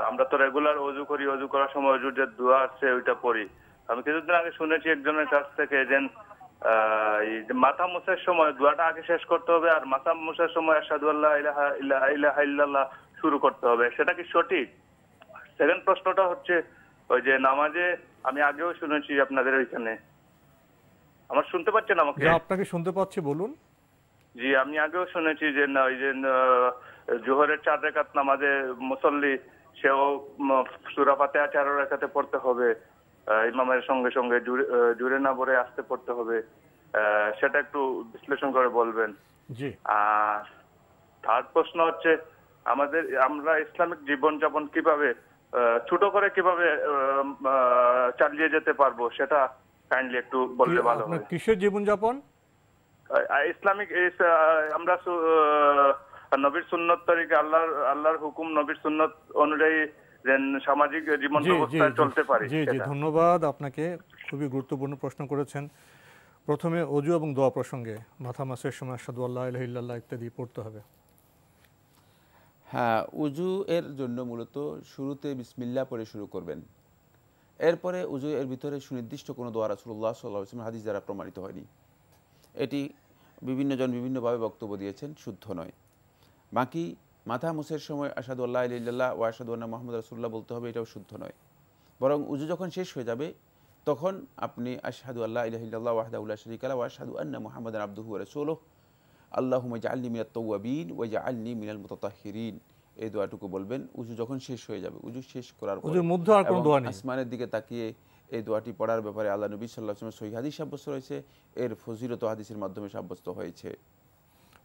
আমরা তো রেগুলার ওযু করি, ওযু করার সময় ওযুর যে দোয়া আছে ওইটা পড়ি। আমি কিছুদিন আগে শুনেছি একজনের কাছ থেকে যে মাথা মোছার সময় দোয়াটা আগে শেষ করতে হবে, আর মাথা মোছার সময় আশহাদু আল্লা ইলাহা ইল্লাল্লাহ শুরু করতে হবে, সেটা কি সঠিক? সেকেন্ড প্রশ্নটা হচ্ছে, ওই যে নামাজে আমি আগেও শুনেছি আপনাদের ওইখানে, আমার শুনতে পাচ্ছেন আমাকে? আপনাকে শুনতে পাচ্ছি, বলুন। জি, আমি আগেও শুনেছি যে ওই যে জোহরের 4 রাকাত নামাজে মুসল্লি সেও সূরা ফাতিহা 4 রাকাতে পড়তে হবে, ইমামের সঙ্গে সঙ্গে জুড়ে না পড়ে আস্তে পড়তে হবে, সেটা একটু বিশ্লেষণ করে বলবেন। জি। আর থার্ড প্রশ্ন হচ্ছে, আমরা ইসলামিক জীবনযাপন কিভাবে ছোট করে কিভাবে চালিয়ে যেতে পারবো, সেটা কাইন্ডলি একটু বললে ভালো হয়। কিসের জীবনযাপন? ইসলামিক, আমরা নবীর সুন্নত তরিকে, আল্লাহর হুকুম, নবীর সুন্নত অনুযায়ী সামাজিক জীবন ব্যবস্থায় চলতে পারি। জি জি, ধন্যবাদ আপনাকে, খুবই গুরুত্বপূর্ণ প্রশ্ন করেছেন। প্রথমে ওযু এবং দোয়া প্রসঙ্গে, মাথা মাসের সময় আশহাদু আল্লা ইলাহা ইল্লাল্লাহ ইত্যাদি পড়তে হবে। হ্যাঁ, ওযু এর জন্য মূলত শুরুতে বিসমিল্লাহ পড়ে শুরু করবেন। এরপরে উজু এর ভিতরে সুনির্দিষ্ট কোনো দোয়া রাসূলুল্লাহ সাল্লাল্লাহু আলাইহি ওয়াসাল্লাম হাদিস দ্বারা প্রমাণিত হয়নি। এটি বিভিন্ন জন বিভিন্নভাবে বক্তব্য দিয়েছেন, শুদ্ধ নয়। বাকি মাথা মুছের সময় আশহাদু আল্লা ইলাহা ইল্লাল্লাহ ওয়া আশহাদু আন্না মুহাম্মাদুর রাসূলুল্লাহ বলতে হবে, এটাও শুদ্ধ নয়। বরং উজু যখন শেষ হয়ে যাবে তখন আপনি আশহাদু আল্লা ইলাহা ইল্লাল্লাহ ওয়াহদাহু লা শারীকা লাহু ওয়া আশহাদু আন্না মুহাম্মাদান আবদুহু ওয়া রাসূলুহু আল্লাহুম্মা ইজআলনি মিনাত তাওয়াবিন ওয়া ইজআলনি মিনাল মুতাতাহহিরিন। এই দোয়াটুকু বলবেন উজু যখন শেষ হয়ে যাবে। উজু শেষ করার পর উজুর মধ্যে আর কোনো দোয়া নেই। আসমানের দিকে তাকিয়ে এই দোয়াটি পড়ার ব্যাপারে আল্লাহ নবী সাল্লাল্লাহু আলাইহি ওয়াসাল্লাম সহিহ হাদিস সাব্যস্ত রয়েছে, এর ফজিলত হাদিসের মাধ্যমে সাব্যস্ত হয়েছে।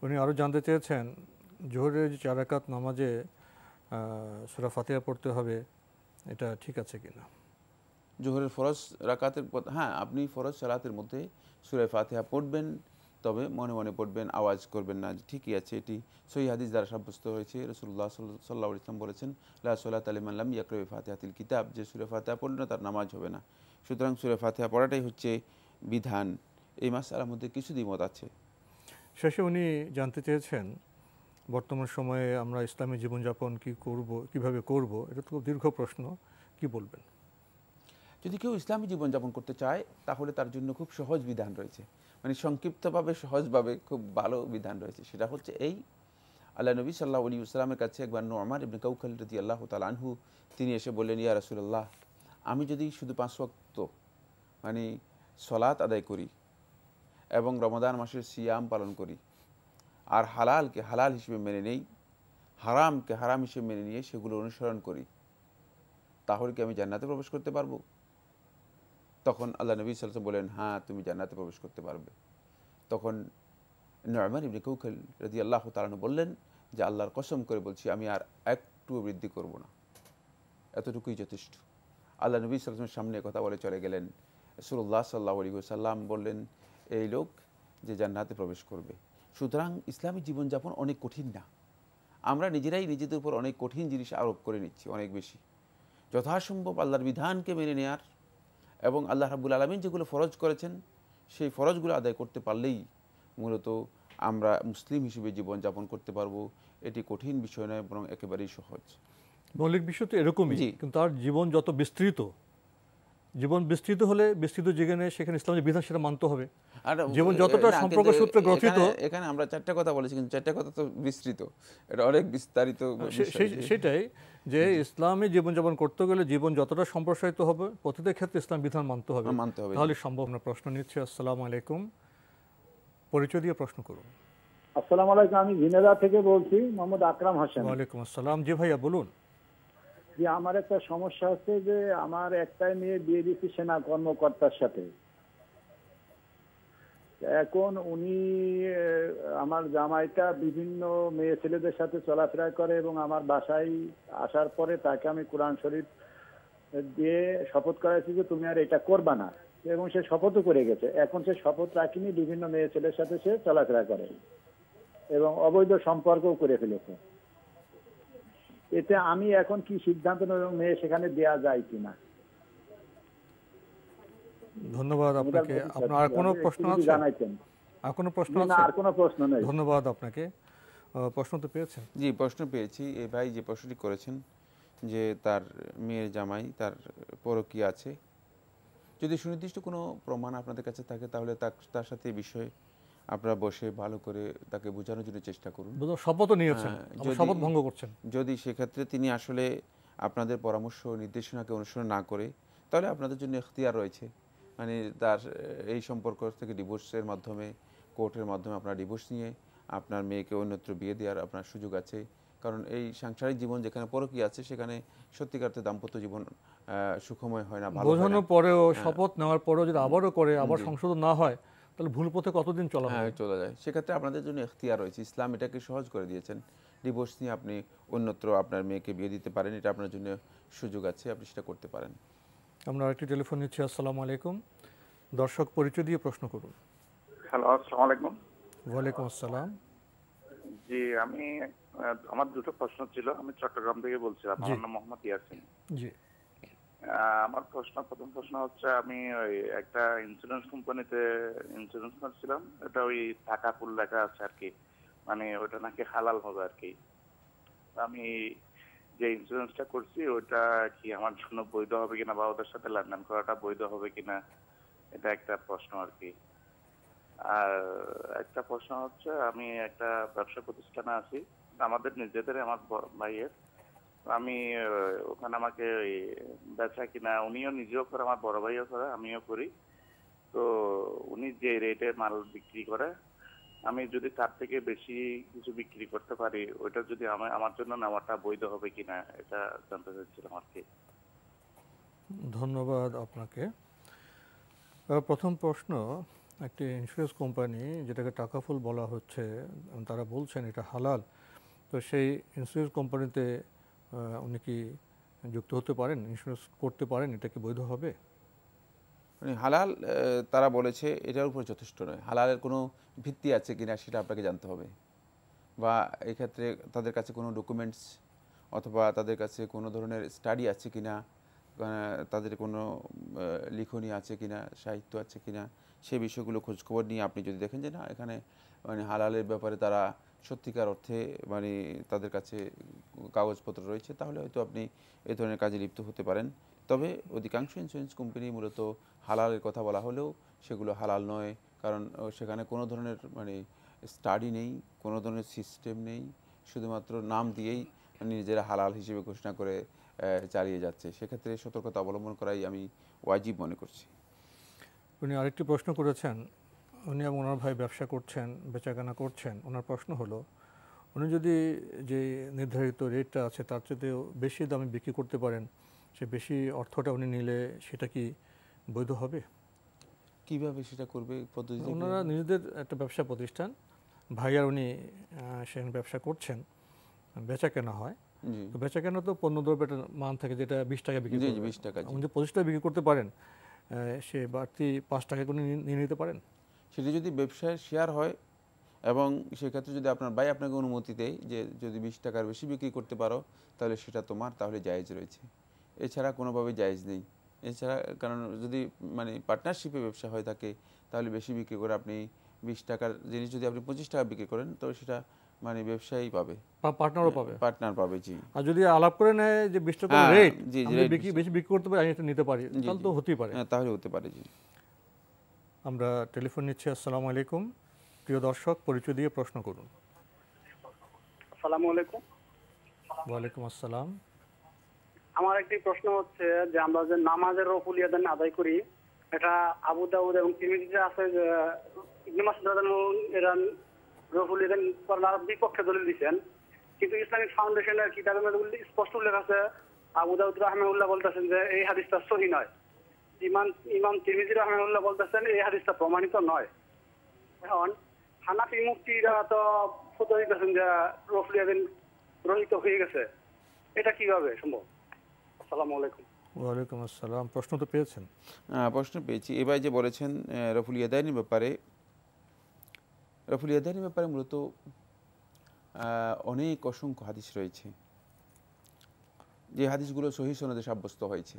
উনি আরও জানতে চেয়েছেন জোহরের যে 4 রাকাত নামাজে সূরা ফাতিহা পড়তে হবে, এটা ঠিক আছে কিনা? জোহরের ফরজ রাকাতের হ্যাঁ, আপনি ফরজ সালাতের মধ্যে সূরা ফাতিহা পড়বেন, তবে মনে মনে পড়বেন, আওয়াজ করবেন না। ঠিকই আছে, এটি সহিহ হাদিস দ্বারা সাব্যস্ত হয়েছে। রাসূলুল্লাহ সাল্লাল্লাহু আলাইহি ওয়াসাল্লাম বলেছেন লা সালাতা লিমান লাম ইয়াকরা বিফাতিহাতিল কিতাব, যে সূরা ফাতিহা পড়লে না তার নামাজ হবে না। সুতরাং সূরা ফাতিহা পড়াটাই হচ্ছে বিধান। এই মাসআলার মধ্যে কিছু দ্বিমত আছে। শেষে উনি জানতে চেয়েছেন বর্তমান সময়ে আমরা ইসলামী জীবনযাপন কিভাবে করব, এটা তো খুব দীর্ঘ প্রশ্ন, কি বলবেন? যদি কেউ ইসলামী জীবনযাপন করতে চায় তাহলে তার জন্য খুব সহজ বিধান রয়েছে, মানে সংক্ষিপ্তভাবে সহজভাবে খুব ভালো বিধান রয়েছে। সেটা হচ্ছে এই, আল্লাহ নবী সাল্লাল্লাহু আলাইহি ওয়াসাল্লামের কাছে একবার নু'মান ইবনে কাউকাল রাদিয়াল্লাহু তাআলা আনহু তিনি এসে বললেন, ইয়া রাসূলুল্লাহ, আমি যদি শুধু 5 ওয়াক্ত মানে সালাত আদায় করি এবং রমাদান মাসের সিয়াম পালন করি আর হালালকে হালাল হিসেবে মেনে নেই, হারামকে হারাম হিসেবে মেনে নিয়ে সেগুলো অনুসরণ করি, তাহলে কি আমি জান্নাতে প্রবেশ করতে পারবো? তখন আল্লাহ নবী সাল্লাল্লাহু আলাইহি ওয়াসাল্লাম বলেন, হ্যাঁ, তুমি জান্নাতে প্রবেশ করতে পারবে। তখন নু'মান ইবনে কাউকাল রাদিয়াল্লাহু তাআলা আনহু বললেন যে আল্লাহর কসম করে বলছি আমি আর একটু বৃদ্ধি করব না, এতটুকুই যথেষ্ট। আল্লাহ নবী সাল্লাল্লাহু আলাইহি ওয়াসাল্লামের সামনে কথা বলে চলে গেলেন। রাসূলুল্লাহ সাল্লাল্লাহু আলাইহি ওয়াসাল্লাম বললেন, এই লোক যে জান্নাতে প্রবেশ করবে। সুতরাং ইসলামী জীবনযাপন অনেক কঠিন না, আমরা নিজেরাই নিজেদের উপর অনেক কঠিন জিনিস আরোপ করে নিচ্ছি, অনেক বেশি। যথাসম্ভব আল্লাহর বিধানকে মেনে নেয়ার এবং আল্লাহ রাব্বুল আলামিন যেগুলো ফরজ করেছেন সেই ফরজগুলো আদায় করতে পারলেই মূলত আমরা মুসলিম হিসেবে জীবনযাপন করতে পারবো। এটি কঠিন বিষয় নয়, বরং একেবারেই সহজ। মৌলিক বিষয় তো এরকমই, কিন্তু তার জীবন যত বিস্তৃত, জীবন বিস্তৃত হলে বিস্তৃত জীবনে সেখানে ইসলামের বিধান সেটা মানতে হবে। আর জীবন যতটা সম্পর্ক সূত্রে গঠিত, এখানে আমরা 4টা কথা বলেছি, কিন্তু 4টা কথা তো বিস্তৃত, এটা অনেক বিস্তারিত। সেটাই যে ইসলামী জীবনযাপন করতে গেলে জীবন যতটা সম্প্রসারিত হবে প্রতিটা ক্ষেত্রে ইসলাম বিধান মানতে হবে, তাহলে সম্ভব না। প্রশ্ন নিচ্ছে। আসসালামু আলাইকুম, পরিচয় দিয়ে প্রশ্ন করুন। আসসালামু আলাইকুম, আমি ঝিনাইদহ থেকে বলছি, মোহাম্মদ আকরাম হোসেন। ওয়ালাইকুম আসসালাম। জি ভাইয়া বলুন। যে আমার একটা সমস্যা হচ্ছে যে আমার একটাই মেয়ে বিয়ে দিচ্ছি সেনা কর্মকর্তার সাথে। এখন উনি আমার জামাইটা বিভিন্ন মেয়ে ছেলেদের সাথে চলাফেরা করে এবং আমার বাসায় আসার পরে তাকে আমি কোরআন শরীফ দিয়ে শপথ করাইছি যে তুমি আর এটা করবা না, এবং সে শপথও করে গেছে। এখন সে শপথ রাখিনি, বিভিন্ন মেয়ে ছেলের সাথে সে চলাফেরা করে এবং অবৈধ সম্পর্কও করে ফেলেছে। এতে আমি এখন কি সিদ্ধান্ত নেব, মেয়ে সেখানে দেয়া যায় কিনা? ধন্যবাদ আপনাকে। আপনার আর কোনো প্রশ্ন আছে? জানাইছেন। আর কোনো প্রশ্ন আছে? না, আর কোনো প্রশ্ন নেই। ধন্যবাদ আপনাকে। প্রশ্ন তো পেয়েছেন? জি, প্রশ্ন পেয়েছি। এই ভাই যে প্রশ্নটি করেছেন যে তার মেয়ের জামাই তার পরকীয়া আছে, যদি সুনির্দিষ্ট কোনো প্রমাণ আপনাদের কাছে থাকে তাহলে তার সাথে এই বিষয়ে আপনারা বসে ভালো করে তাকে বোঝানোর জন্য চেষ্টা করুন। শপথ নিয়েছেন, শপথ ভঙ্গ করছেন। যদি সেক্ষেত্রে তিনি আসলে আপনাদের পরামর্শ নির্দেশনাকে অনুসরণ না করে, তাহলে আপনাদের জন্য এখতিয়ার রয়েছে, মানে তার এই সম্পর্ক থেকে ডিভোর্সের মাধ্যমে, কোর্টের মাধ্যমে আপনার ডিভোর্স নিয়ে আপনার মেয়েকে অন্যত্র বিয়ে দেওয়ার আপনার সুযোগ আছে। কারণ এই সাংসারিক জীবন যেখানে পরকীয়া আছে সেখানে সত্যিকারতে দাম্পত্য জীবন সুখময় হয় না, ভালো হয় না। বোঝানোর পরেও, শপথ নেওয়ার পরেও যদি আবারও করে, আবার সংশোধন না হয়, তাহলে ভুল পথে কতদিন চলা যায়। সেক্ষেত্রে আপনাদের জন্য এখতিয়ার রয়েছে, ইসলাম এটাকে সহজ করে দিয়েছেন। ডিভোর্স নিয়ে আপনি অন্যত্র আপনার মেয়েকে বিয়ে দিতে পারেন, এটা আপনার জন্য সুযোগ আছে, আপনি সেটা করতে পারেন। আমরা একটি টেলিফোন নিচ্ছি। আসসালামু আলাইকুম, দর্শক পরিচয় দিয়ে প্রশ্ন করুন। হ্যালো, আসসালামু আলাইকুম। ওয়ালাইকুম আসসালাম। জি, আমার দুটো প্রশ্ন ছিল। আমি চট্টগ্রাম থেকে বলছি, আমার নাম মোহাম্মদ ইয়াসিন। জি, আমার প্রথম প্রশ্ন হচ্ছে, আমি ওই একটা ইন্স্যুরেন্স কোম্পানিতে ইন্স্যুরেন্স করছিলাম, এটা ওই টাকাপুর লেখা আছে আর কি, মানে ওটা নাকি হালাল হবে আর কি। আমি যে ইন্স্যুরেন্সটা করছি ওটা কি আমার জন্য বৈধ হবে কিনা বা ওদের সাথে লেনদেন করাটা বৈধ হবে কিনা, এটা একটা প্রশ্ন আর কি। আর একটা প্রশ্ন হচ্ছে, আমি একটা ব্যবসা প্রতিষ্ঠানে আছি, আমাদের নিজেদের, আমার ভাইয়ের। আমি ওখানে আমাকে ওই বেচা কিনা উনিও নিজেও করে, আমার বড় ভাইও করে, আমিও করি। তো উনি যে রেটে মাল বিক্রি করে, আমি যদি তার থেকে বেশি কিছু বিক্রি করতে পারি, ওইটা যদি আমার জন্য নেওয়াটা বৈধ হবে কিনা, এটা জানতে চাচ্ছিলাম আর কি। ধন্যবাদ আপনাকে। প্রথম প্রশ্ন, একটি ইন্স্যুরেন্স কোম্পানি যেটাকে টাকাফুল বলা হচ্ছে, তারা বলছেন এটা হালাল, তো সেই ইন্স্যুরেন্স কোম্পানিতে উনি কি যুক্ত হতে পারেন, ইন্স্যুরেন্স করতে পারেন, এটা কি বৈধ হবে? মানে হালাল তারা বলেছে, এটার উপর যথেষ্ট নয়। হালালের কোনো ভিত্তি আছে কিনা সেটা আপনাকে জানতে হবে, বা এক্ষেত্রে তাদের কাছে কোনো ডকুমেন্টস অথবা তাদের কাছে কোনো ধরনের স্টাডি আছে কিনা, তাদের কোনো লিখনী আছে কিনা, সাহিত্য আছে কিনা, সেই বিষয়গুলো খোঁজখবর নিয়ে আপনি যদি দেখেন যে না এখানে মানে হালালের ব্যাপারে তারা সত্যিকার অর্থে মানে তাদের কাছে কাগজপত্র রয়েছে, তাহলে হয়তো আপনি এই ধরনের কাজে লিপ্ত হতে পারেন। তবে অধিকাংশ ইন্স্যুরেন্স কোম্পানি মূলত হালালের কথা বলা হলেও সেগুলো হালাল নয়, কারণ সেখানে কোনো ধরনের মানে স্টাডি নেই, কোনো ধরনের সিস্টেম নেই, শুধুমাত্র নাম দিয়েই নিজেরা হালাল হিসেবে ঘোষণা করে চালিয়ে যাচ্ছে। সেক্ষেত্রে সতর্কতা অবলম্বন করাই আমি ওয়াজিব মনে করছি। উনি আরেকটি প্রশ্ন করেছেন, উনি এবং ওনার ভাই ব্যবসা করছেন, বেচাকেনা করছেন। ওনার প্রশ্ন হলো, উনি যদি যে নির্ধারিত রেটটা আছে তার চেয়েও বেশি দামে বিক্রি করতে পারেন, সে বেশি অর্থটা উনি নিলে সেটা কি বৈধ হবে? কিভাবে সেটা করবে পদ্ধতি? ওনারা নিজেদের একটা ব্যবসা প্রতিষ্ঠান, ভাই আর উনি সেখানে ব্যবসা করছেন, বেচা কেনা হয়। তো বেচা কেনা তো পণ্যদ্রব্যের মান থাকে যেটা 20 টাকা বিক্রি করবে, 20 টাকা উনি 25 টাকা বিক্রি করতে পারেন, সে বাড়তি 5 টাকা করে নিয়ে নিতে পারেন। সেটা যদি ব্যবসায় শেয়ার হয় এবং সেক্ষেত্রে যদি আপনার ভাই আপনাকে অনুমতি দেয় যে যদি 20 টাকার বেশি বিক্রি করতে পারো তাহলে সেটা তোমার, তাহলে জায়েজ রয়েছে। এছাড়া কোনোভাবে জায়েজ নেই। এছাড়া কারণ যদি মানে পার্টনারশিপে ব্যবসা হয়ে থাকে তাহলে বেশি বিক্রি করে আপনি 20 টাকার জিনিস যদি আপনি 25 টাকা বিক্রি করেন তো সেটা মানে ব্যবসায়ী পাবে, পার্টনারও পাবে, পার্টনার পাবে। জি। আর যদি আলাপ করে নেয় যে 20 টাকা রেট, আমি বেশি বিক্রি করতে পারি, আমি এটা নিতে পারি, তাহলে তো হতেই পারে। হ্যাঁ, তাহলে হতে পারে। জি। আমরা টেলিফোন নিচ্ছি। আসসালামু আলাইকুম, প্রিয় দর্শক, পরিচয় দিয়ে প্রশ্ন করুন। আসসালামু আলাইকুম। ওয়ালাইকুম আসসালাম। আমার একটি প্রশ্ন হচ্ছে যে আমরা যে নামাজের রফুল ইয়াদান আদায় করি, এটা আবু দাউদ এবং তিরমিজিতে আছে যে ইবনে মাসউদ রাদিয়াল্লাহু আনহু এরা রফুল ইয়াদান করার বিপক্ষে দলিল দিয়েছেন, কিন্তু ইসলামিক ফাউন্ডেশনের কিতাবের মধ্যে স্পষ্ট উল্লেখ আছে, আবু দাউদ রাহমাহুল্লাহ বলতেছেন যে এই হাদিসটা সহিহ নয়, ইমাম তিরমিজি রাহমাহুল্লাহ বলতেছেন এই হাদিসটা প্রমাণিত নয়। এখন হানাফি মুফতিরা তো ফতোয়া দিতেছেন যে রফুল ইয়াদান রহিত হয়ে গেছে, এটা কিভাবে সম্ভব? আসসালামু আলাইকুম। ওয়ালাইকুম আসসালাম। প্রশ্ন তো পেয়েছেন? প্রশ্ন পেয়েছি। এবার যে বলেছেন রফুল ইয়াদাইনের ব্যাপারে, রফুল ইয়াদাইনের ব্যাপারে মূলত অনেক অসংখ্য হাদিস রয়েছে, যে হাদিসগুলো সহিহ সনদে সাব্যস্ত হয়েছে।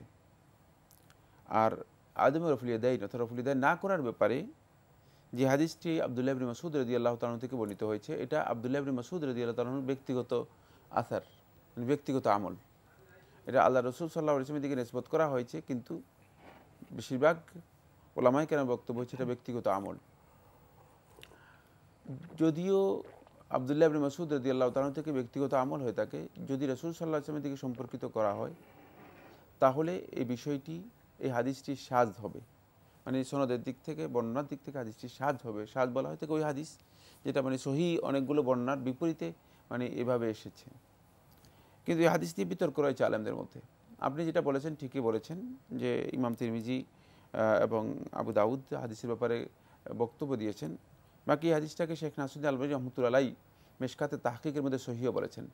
আর আদম রফুল ইয়াদাইন অর্থাৎ রফুল ইয়াদাইন না করার ব্যাপারে যে হাদিসটি আব্দুল্লাহ ইবনে মাসউদ রাদিয়াল্লাহু তাআলা থেকে বর্ণিত হয়েছে, এটা আব্দুল্লাহ ইবনে মাসউদ রাদিয়াল্লাহু তাআলার ব্যক্তিগত আসার, ব্যক্তিগত আমল। এটা আল্লাহ রসুল সাল্লাল্লাহু আলাইহি ওয়াসাল্লামের দিকে নিসবত করা হয়েছে, কিন্তু বেশিরভাগ ওলামায়ে কেরামের বক্তব্য হচ্ছে এটা ব্যক্তিগত আমল। যদিও আব্দুল্লাহ ইবনে মাসউদ রাদিয়াল্লাহু তাআলা থেকে ব্যক্তিগত আমল হয়ে থাকে, যদি রাসূল সাল্লাল্লাহু আলাইহি ওয়াসাল্লামের দিকে সম্পর্কিত করা হয় তাহলে এই বিষয়টি, এই হাদিসটি শায হবে, মানে সনদের দিক থেকে, বর্ণনার দিক থেকে হাদিসটি শায হবে। শায বলা হয় থেকে ওই হাদিস যেটা মানে সহিহ অনেকগুলো বর্ণনার বিপরীতে মানে এভাবে এসেছে। কিন্তু এই হাদিস নিয়ে বিতর্ক রয়েছে আলেমদের মধ্যে। আপনি যেটা বলেছেন ঠিকই বলেছেন যে ইমাম তিরমিজি এবং আবু দাউদ হাদিসের ব্যাপারে বক্তব্য দিয়েছেন। বাকি এই হাদিসটাকে শেখ নাসিরুদ্দিন আলবানী রাহমাতুল্লাহ আলাইহি মিশকাতে তাহকিকের মধ্যে সহিহ বলেছেন।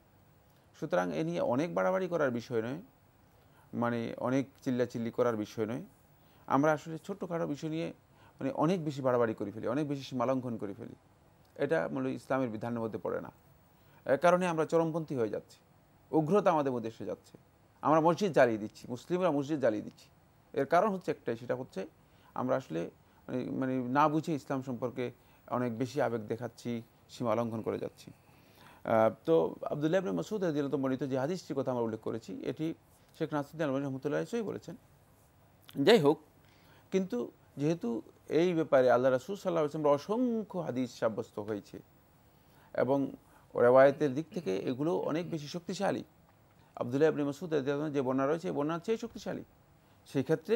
সুতরাং এ নিয়ে অনেক বাড়াবাড়ি করার বিষয় নয়, মানে অনেক চিল্লাচিল্লি করার বিষয় নয়। আমরা আসলে ছোট্টখাটো বিষয় নিয়ে মানে অনেক বেশি বাড়াবাড়ি করে ফেলি, অনেক বেশি সীমালঙ্ঘন করে ফেলি। এটা মূলত ইসলামের বিধানের মধ্যে পড়ে না। এর কারণে আমরা চরমপন্থী হয়ে যাচ্ছি, উগ্রতা আমাদের মধ্যে এসে যাচ্ছে, আমরা মসজিদ জ্বালিয়ে দিচ্ছি, মুসলিমরা মসজিদ জ্বালিয়ে দিচ্ছি। এর কারণ হচ্ছে একটাই, সেটা হচ্ছে আমরা আসলে মানে না বুঝে ইসলাম সম্পর্কে অনেক বেশি আবেগ দেখাচ্ছি, সীমা লঙ্ঘন করে যাচ্ছি। তো আব্দুল্লাহ ইবনে মাসউদ রাদিয়াল্লাহু আনহু বর্ণিত যে হাদিসটির কথা আমরা উল্লেখ করেছি, এটি শেখ নাসিরউদ্দিন আলবানী রহমতুল্লাহ সই বলেছেন। যাই হোক, কিন্তু যেহেতু এই ব্যাপারে আল্লাহ রাসূল সাল্লাল্লাহু আলাইহি ওয়াসাল্লাম অসংখ্য হাদিস সাব্যস্ত হয়েছে এবং রিওয়ায়াতের দিক থেকে এগুলো অনেক বেশি শক্তিশালী, আব্দুল্লাহ ইবনে মাসউদ রাদিয়াল্লাহু আনহু যে বর্ণনা রয়েছে এই বর্ণনার চেয়ে শক্তিশালী, সেই ক্ষেত্রে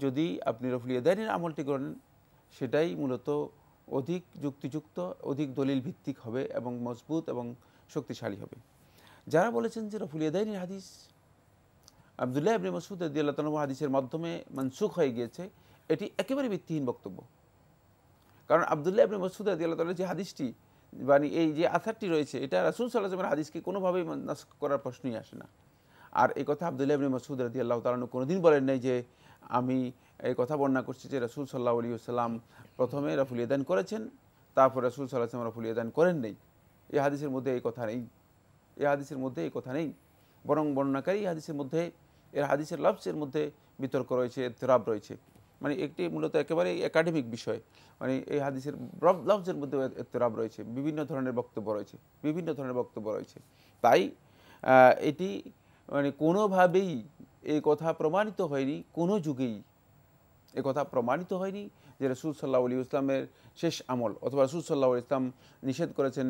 যদি আপনি রফুল ইয়াদাইনের আমলটি করেন সেটাই মূলত অধিক যুক্তিযুক্ত, অধিক দলিল ভিত্তিক হবে এবং মজবুত এবং শক্তিশালী হবে। যারা বলেছেন যে রফুল ইয়াদাইনের হাদিস আব্দুল্লাহ ইবনে মাসউদ রাদিয়াল্লাহু আনহু হাদিসের মাধ্যমে মানসুখ হয়ে গিয়েছে, এটি একেবারে ভিত্তিহীন বক্তব্য। কারণ আব্দুল্লাহ ইবনে মাসউদ রাদিয়াল্লাহু আনহু যে হাদিসটি মানে এই যে আসারটি রয়েছে, এটা রাসূল সাল্লাল্লাহু আলাইহি ওয়াসাল্লামের হাদিসকে কোনোভাবেই নাসখ করার প্রশ্নই আসে না। আর এই কথা আব্দুল্লাহ ইবনে মাসউদ রাদিয়াল্লাহু তাআলা আনহু কোনোদিন বলেন নাই যে আমি এই কথা বর্ণনা করছি যে রাসূল সাল্লাল্লাহু আলাইহি ওয়াসাল্লাম প্রথমে রফুল ইয়াদাইন করেছেন, তারপর রাসূল সাল্লাল্লাহু আলাইহি ওয়াসাল্লাম রফুল ইয়াদাইন করেন নাই। এই হাদিসের মধ্যে এই কথা নেই, এই হাদিসের মধ্যে এই কথা নেই। বরং বর্ণনাকারী হাদিসের মধ্যে এর হাদিসের লফজের মধ্যে বিতর্ক রয়েছে, ইত্তিরাব রয়েছে। মানে একটি মূলত একেবারে একাডেমিক বিষয়, মানে এই হাদিসের লফজের মধ্যে ইত্তিরাব রয়েছে, বিভিন্ন ধরনের বক্তব্য রয়েছে, বিভিন্ন ধরনের বক্তব্য রয়েছে। তাই এটি মানে কোনোভাবেই এই কথা প্রমাণিত হয়নি, কোনো যুগেই এ কথা প্রমাণিত হয়নি যে রাসূল সাল্লাল্লাহু আলাইহি ওয়াসাল্লামের শেষ আমল, অথবা রাসূল সাল্লাল্লাহু আলাইহি ওয়াসাল্লাম নিষেধ করেছেন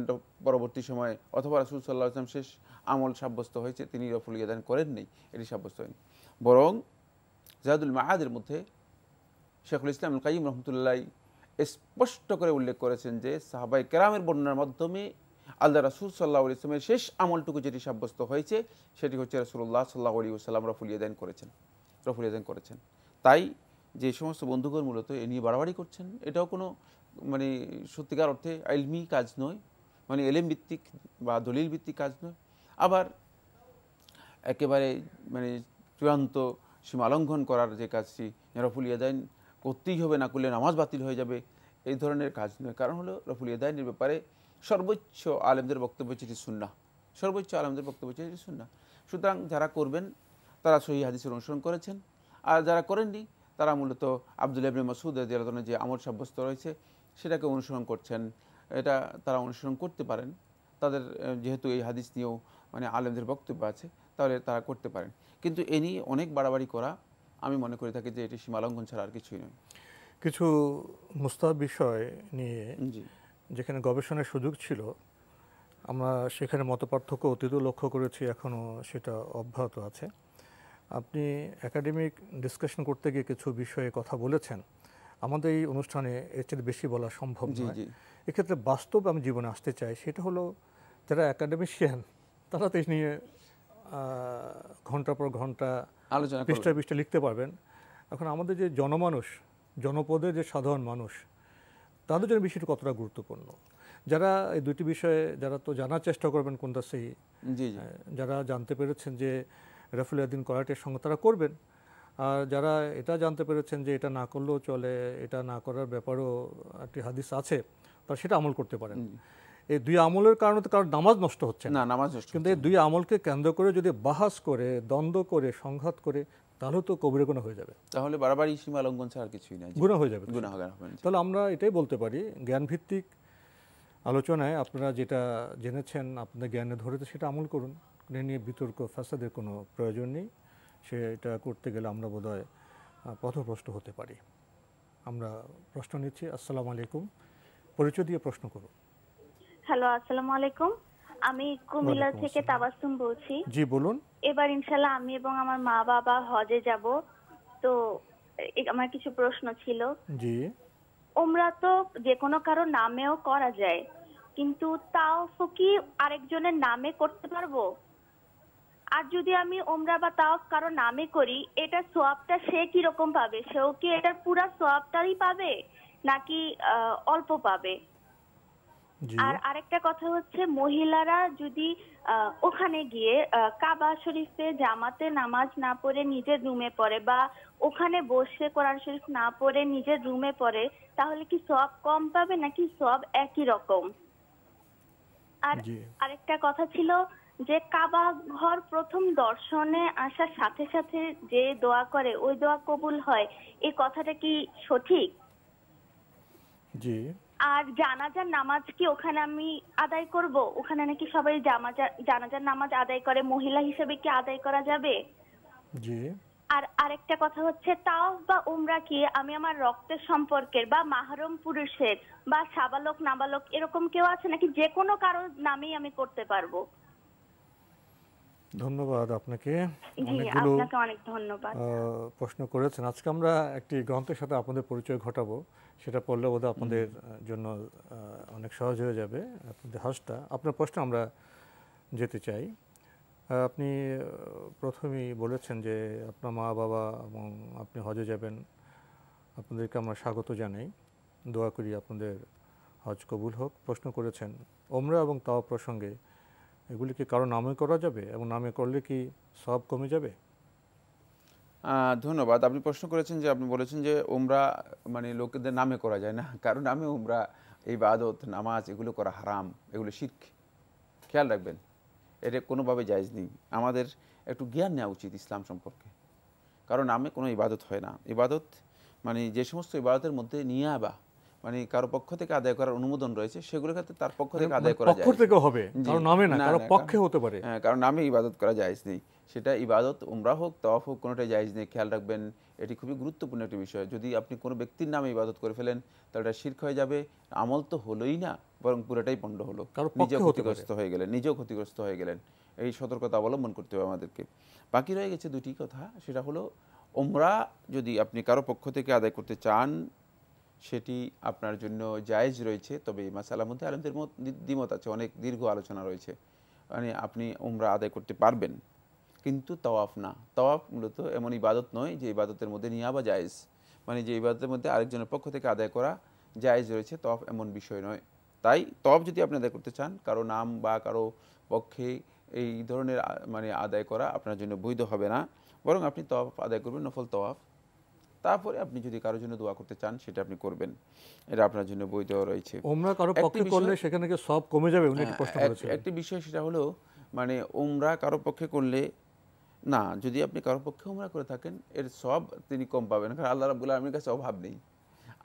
পরবর্তী সময়ে, অথবা রাসূল সাল্লাল্লাহু আলাইহি ওয়াসাল্লাম শেষ আমল সাব্যস্ত হয়েছে তিনি রফুল ইয়াদাইন করেন নেই, এটি সাব্যস্ত হয়নি। বরং জাদুল মাআদের মধ্যে শেখুল ইসলাম ইবনুল কাইয়্যিম রাহমাতুল্লাহ স্পষ্ট করে উল্লেখ করেছেন যে সাহাবায়ে কেরামের বর্ণনার মাধ্যমে আল্লাহ রাসূল সাল্লাল্লাহু আলাইহি ওয়াসাল্লামের শেষ আমলটুকু যেটি সাব্যস্ত হয়েছে সেটি হচ্ছে রাসূলুল্লাহ সাল্লাল্লাহু আলাইহি ওয়াসাল্লাম রফুল ইয়াদাইন করেছেন। তাই যে সমস্ত বন্ধুগণ মূলত এ নিয়ে বাড়াবাড়ি করছেন, এটাও কোনো মানে সত্যিকার অর্থে ইলমি কাজ নয়, মানে এলেম ভিত্তিক বা দলিল ভিত্তিক কাজ নয়। আবার একেবারে মানে চূড়ান্ত সীমা লঙ্ঘন করার যে কাজটি রফুল ইয়াদাইন করতেই হবে, না করলে নামাজ বাতিল হয়ে যাবে, এই ধরনের কাজ নয়। কারণ হলো রফুল ইয়াদাইনের ব্যাপারে সর্বোচ্চ আলেমদের বক্তব্য হচ্ছে এটি সুন্নাহ, সর্বোচ্চ আলেমদের বক্তব্য হচ্ছে এটি সুন্নাহ। সুতরাং যারা করবেন তারা সহিহ হাদিসের অনুসরণ করেছেন, আর যারা করেননি তারা মূলত আব্দুল্লাহ ইবনে মাসউদ রাদিয়াল্লাহু আনহু যে আমল সাব্যস্ত রয়েছে সেটাকে অনুসরণ করছেন। এটা তারা অনুসরণ করতে পারেন, তাদের যেহেতু এই হাদিস নিয়েও মানে আলেমদের বক্তব্য আছে, তাহলে তারা করতে পারেন। কিন্তু এ নিয়ে অনেক বাড়াবাড়ি করা আমি মনে করে থাকি যে এটি সীমালঙ্ঘন ছাড়া আর কিছুই নয়। কিছু মুস্তাহাব বিষয় নিয়ে যেখানে গবেষণার সুযোগ ছিল, আমরা সেখানে মতপার্থক্য অতীতও লক্ষ্য করেছি, এখনও সেটা অব্যাহত আছে। আপনি একাডেমিক ডিসকাশন করতে গিয়ে কিছু বিষয়ে কথা বলেছেন, আমাদের এই অনুষ্ঠানে এর চেয়ে বেশি বলা সম্ভব নয়। এক্ষেত্রে বাস্তব আমি জীবনে আসতে চাই, সেটা হলো যারা একাডেমিশিয়ান তারা তো এই নিয়ে ঘন্টার পর ঘন্টা পৃষ্ঠা লিখতে পারবেন। এখন আমাদের যে জনমানুষ, জনপদের যে সাধারণ মানুষ, তাদের জন্য বিষয়টি কতটা গুরুত্বপূর্ণ, যারা এই দুটি বিষয়ে যারা তো জানার চেষ্টা করবেন কোনটা সেই, যারা জানতে পেরেছেন যে রফুল ইয়াদাইন করাটের সঙ্গে তারা করবেন, আর যারা এটা জানতে পেরেছেন যে এটা না করলেও চলে, এটা না করার ব্যাপারেও একটি হাদিস আছে, তারা সেটা আমল করতে পারেন। এই দুই আমলের কারণে তো কারোর নামাজ নষ্ট হচ্ছে না, কিন্তু এই দুই আমলকে কেন্দ্র করে যদি বাহাস করে, দ্বন্দ্ব করে, সংঘাত করে, তাহলে তো কবিরা গুনাহ হয়ে যাবে, তাহলে বাড়াবাড়ি সীমা লঙ্ঘন ছাড়া কিছুই না, গুনাহ হয়ে যাবে। তাহলে আমরা এটাই বলতে পারি, জ্ঞানভিত্তিক আলোচনায় আপনারা যেটা জেনেছেন, আপনাদের জ্ঞানে ধরেছে সেটা আমল করুন, নিয়ে বিতর্ক ফাসাদের কোনো প্রয়োজন নেই। সেটা করতে গেলে আমরা বোধহয় পথভ্রষ্ট হতে পারি। আমরা প্রশ্ন নিচ্ছি। আসসালামু আলাইকুম, পরিচয় দিয়ে প্রশ্ন করুন। হ্যালো, আসসালামু আলাইকুম, আমি কুমিল্লা থেকে তাবাসসুম বলছি। জি বলুন। এবার ইনশাআল্লাহ আমি এবং আমার মা বাবা হজে যাব, তো আমার কিছু প্রশ্ন ছিল। জি। ওমরা তো যে কোনো কারো নামেও করা যায়, কিন্তু তাওয়াফ কি আরেকজনের নামে করতে পারবো? আর যদি আমি ওমরা বা তাওয়াফ কারো নামে করি, এটা সওয়াবটা সে কি রকম পাবে? সেও কি এটার পুরো সওয়াবটাই পাবে নাকি অল্প পাবে? আর আরেকটা কথা হচ্ছে, মহিলারা যদি ওখানে গিয়ে কাবা শরীফে জামাতে নামাজ না পড়ে নিজের রুমে পড়ে, বা ওখানে বসে কোরআন শরীফ না পড়ে নিজের রুমে পড়ে, তাহলে কি সওয়াব কম পাবে নাকি সওয়াব একই রকম? আর আরেকটা কথা ছিল যে কাবা ঘর প্রথম দর্শনে আসার সাথে সাথে যে দোয়া করে ওই দোয়া কবুল হয়, এই কথাটা কি সঠিক? জি। আর জানাজার নামাজ কি ওখানে আমি আদায় করব? ওখানে নাকি সবাই জানাজার নামাজ আদায় করে, মহিলা হিসেবে কি আদায় করা যাবে? জি। আর আরেকটা কথা হচ্ছে, তাওয়াফ বা উমরা কি আমি আমার রক্তের সম্পর্কের বা মাহরম পুরুষের বা সাবালক নাবালক এরকম কেউ আছে নাকি যে কোনো কারোর নামেই আমি করতে পারবো? ধন্যবাদ আপনাকে। জি, আপনাকে অনেক ধন্যবাদ। প্রশ্ন করেছেন। আজকে আমরা একটি গ্রন্থের সাথে আপনাদের পরিচয় ঘটাবো, সেটা পড়লে বোধহয় আপনাদের জন্য অনেক সহজ হয়ে যাবে আপনাদের হজটা। আপনার প্রশ্ন আমরা যেতে চাই। আপনি প্রথমেই বলেছেন যে আপনার মা বাবা এবং আপনি হজে যাবেন, আপনাদেরকে আমরা স্বাগত জানাই, দোয়া করি আপনাদের হজ কবুল হোক। প্রশ্ন করেছেন ওমরা এবং তাওয়াফ প্রসঙ্গে, এগুলি কি কারো নামে করা যাবে এবং নামে করলে কি সব কমে যাবে? ধন্যবাদ। আপনি প্রশ্ন করেছেন যে আপনি বলেছেন যে উমরা মানে লোকেদের নামে করা যায় না, কারণ নামে উমরা, ইবাদত, নামাজ এগুলো করা হারাম, এগুলো শিরক। খেয়াল রাখবেন, এটা কোনোভাবে জায়েজ নেই। আমাদের একটু জ্ঞান নেওয়া উচিত ইসলাম সম্পর্কে, কারণ নামে কোনো ইবাদত হয় না। ইবাদত মানে যে সমস্ত ইবাদতের মধ্যে নিয়াবা মানে কারো পক্ষ থেকে আদায় করার অনুমোদন রয়েছে, সেগুলো ক্ষেত্রে তার পক্ষ থেকে আদায় করা যায়, পক্ষ থেকে হবে, কারণ নামে না, কারো পক্ষে হতে পারে। হ্যাঁ, কারণ নামে ইবাদত করা জায়েজ নেই। সেটা ইবাদত উমরা হোক, তাওয়াফ হোক, কোনোটাই জায়েজ নেই। খেয়াল রাখবেন, এটি খুবই গুরুত্বপূর্ণ একটি বিষয়। যদি আপনি কোনো ব্যক্তির নামে ইবাদত করে ফেলেন তাহলে এটা শিরক হয়ে যাবে। আমল তো হলোই না, বরং পুরোটাই পণ্ড হলো, নিজেও ক্ষতিগ্রস্ত হয়ে গেলেন, নিজেও ক্ষতিগ্রস্ত হয়ে গেলেন। এই সতর্কতা অবলম্বন করতে হবে আমাদেরকে। বাকি রয়ে গেছে দুটি কথা, সেটা হলো উমরা যদি আপনি কারো পক্ষ থেকে আদায় করতে চান সেটি আপনার জন্য জায়েজ রয়েছে, তবে এই মাসালার মধ্যে আলেমদের দ্বিমত আছে, অনেক দীর্ঘ আলোচনা রয়েছে। মানে আপনি উমরা আদায় করতে পারবেন, কিন্তু তাওয়াফ না। তাওয়াফ মূলত এমন ইবাদত নয় যে ইবাদতের মধ্যে নিয়াবা জায়েজ, মানে যে ইবাদতের মধ্যে আরেকজনের পক্ষ থেকে আদায় করা জায়েজ রয়েছে, তাওয়াফ এমন বিষয় নয়। তাই তাওয়াফ যদি আপনি আদায় করতে চান, কারো নাম বা কারো পক্ষে এই ধরনের মানে আদায় করা আপনার জন্য বৈধ হবে না, বরং আপনি তাওয়াফ আদায় করবেন, নফল তাওয়াফ। তারপরে আপনি যদি কারোর জন্য দোয়া করতে চান সেটা আপনি করবেন, এটা আপনার জন্য বৈধ রয়েছে। উমরা কারো পক্ষে করলে সেখানে কি সব কমে যাবে? উনি একটা প্রশ্ন করেছেন। একটি বিষয় সেটা হলো মানে উমরা কারো পক্ষে করলে না, যদি আপনি কারো পক্ষে উমরা করে থাকেন এর সব তিনি কম পাবেন, কারণ আল্লাহ রাব্বুল আলামিনের কাছে অভাব নেই।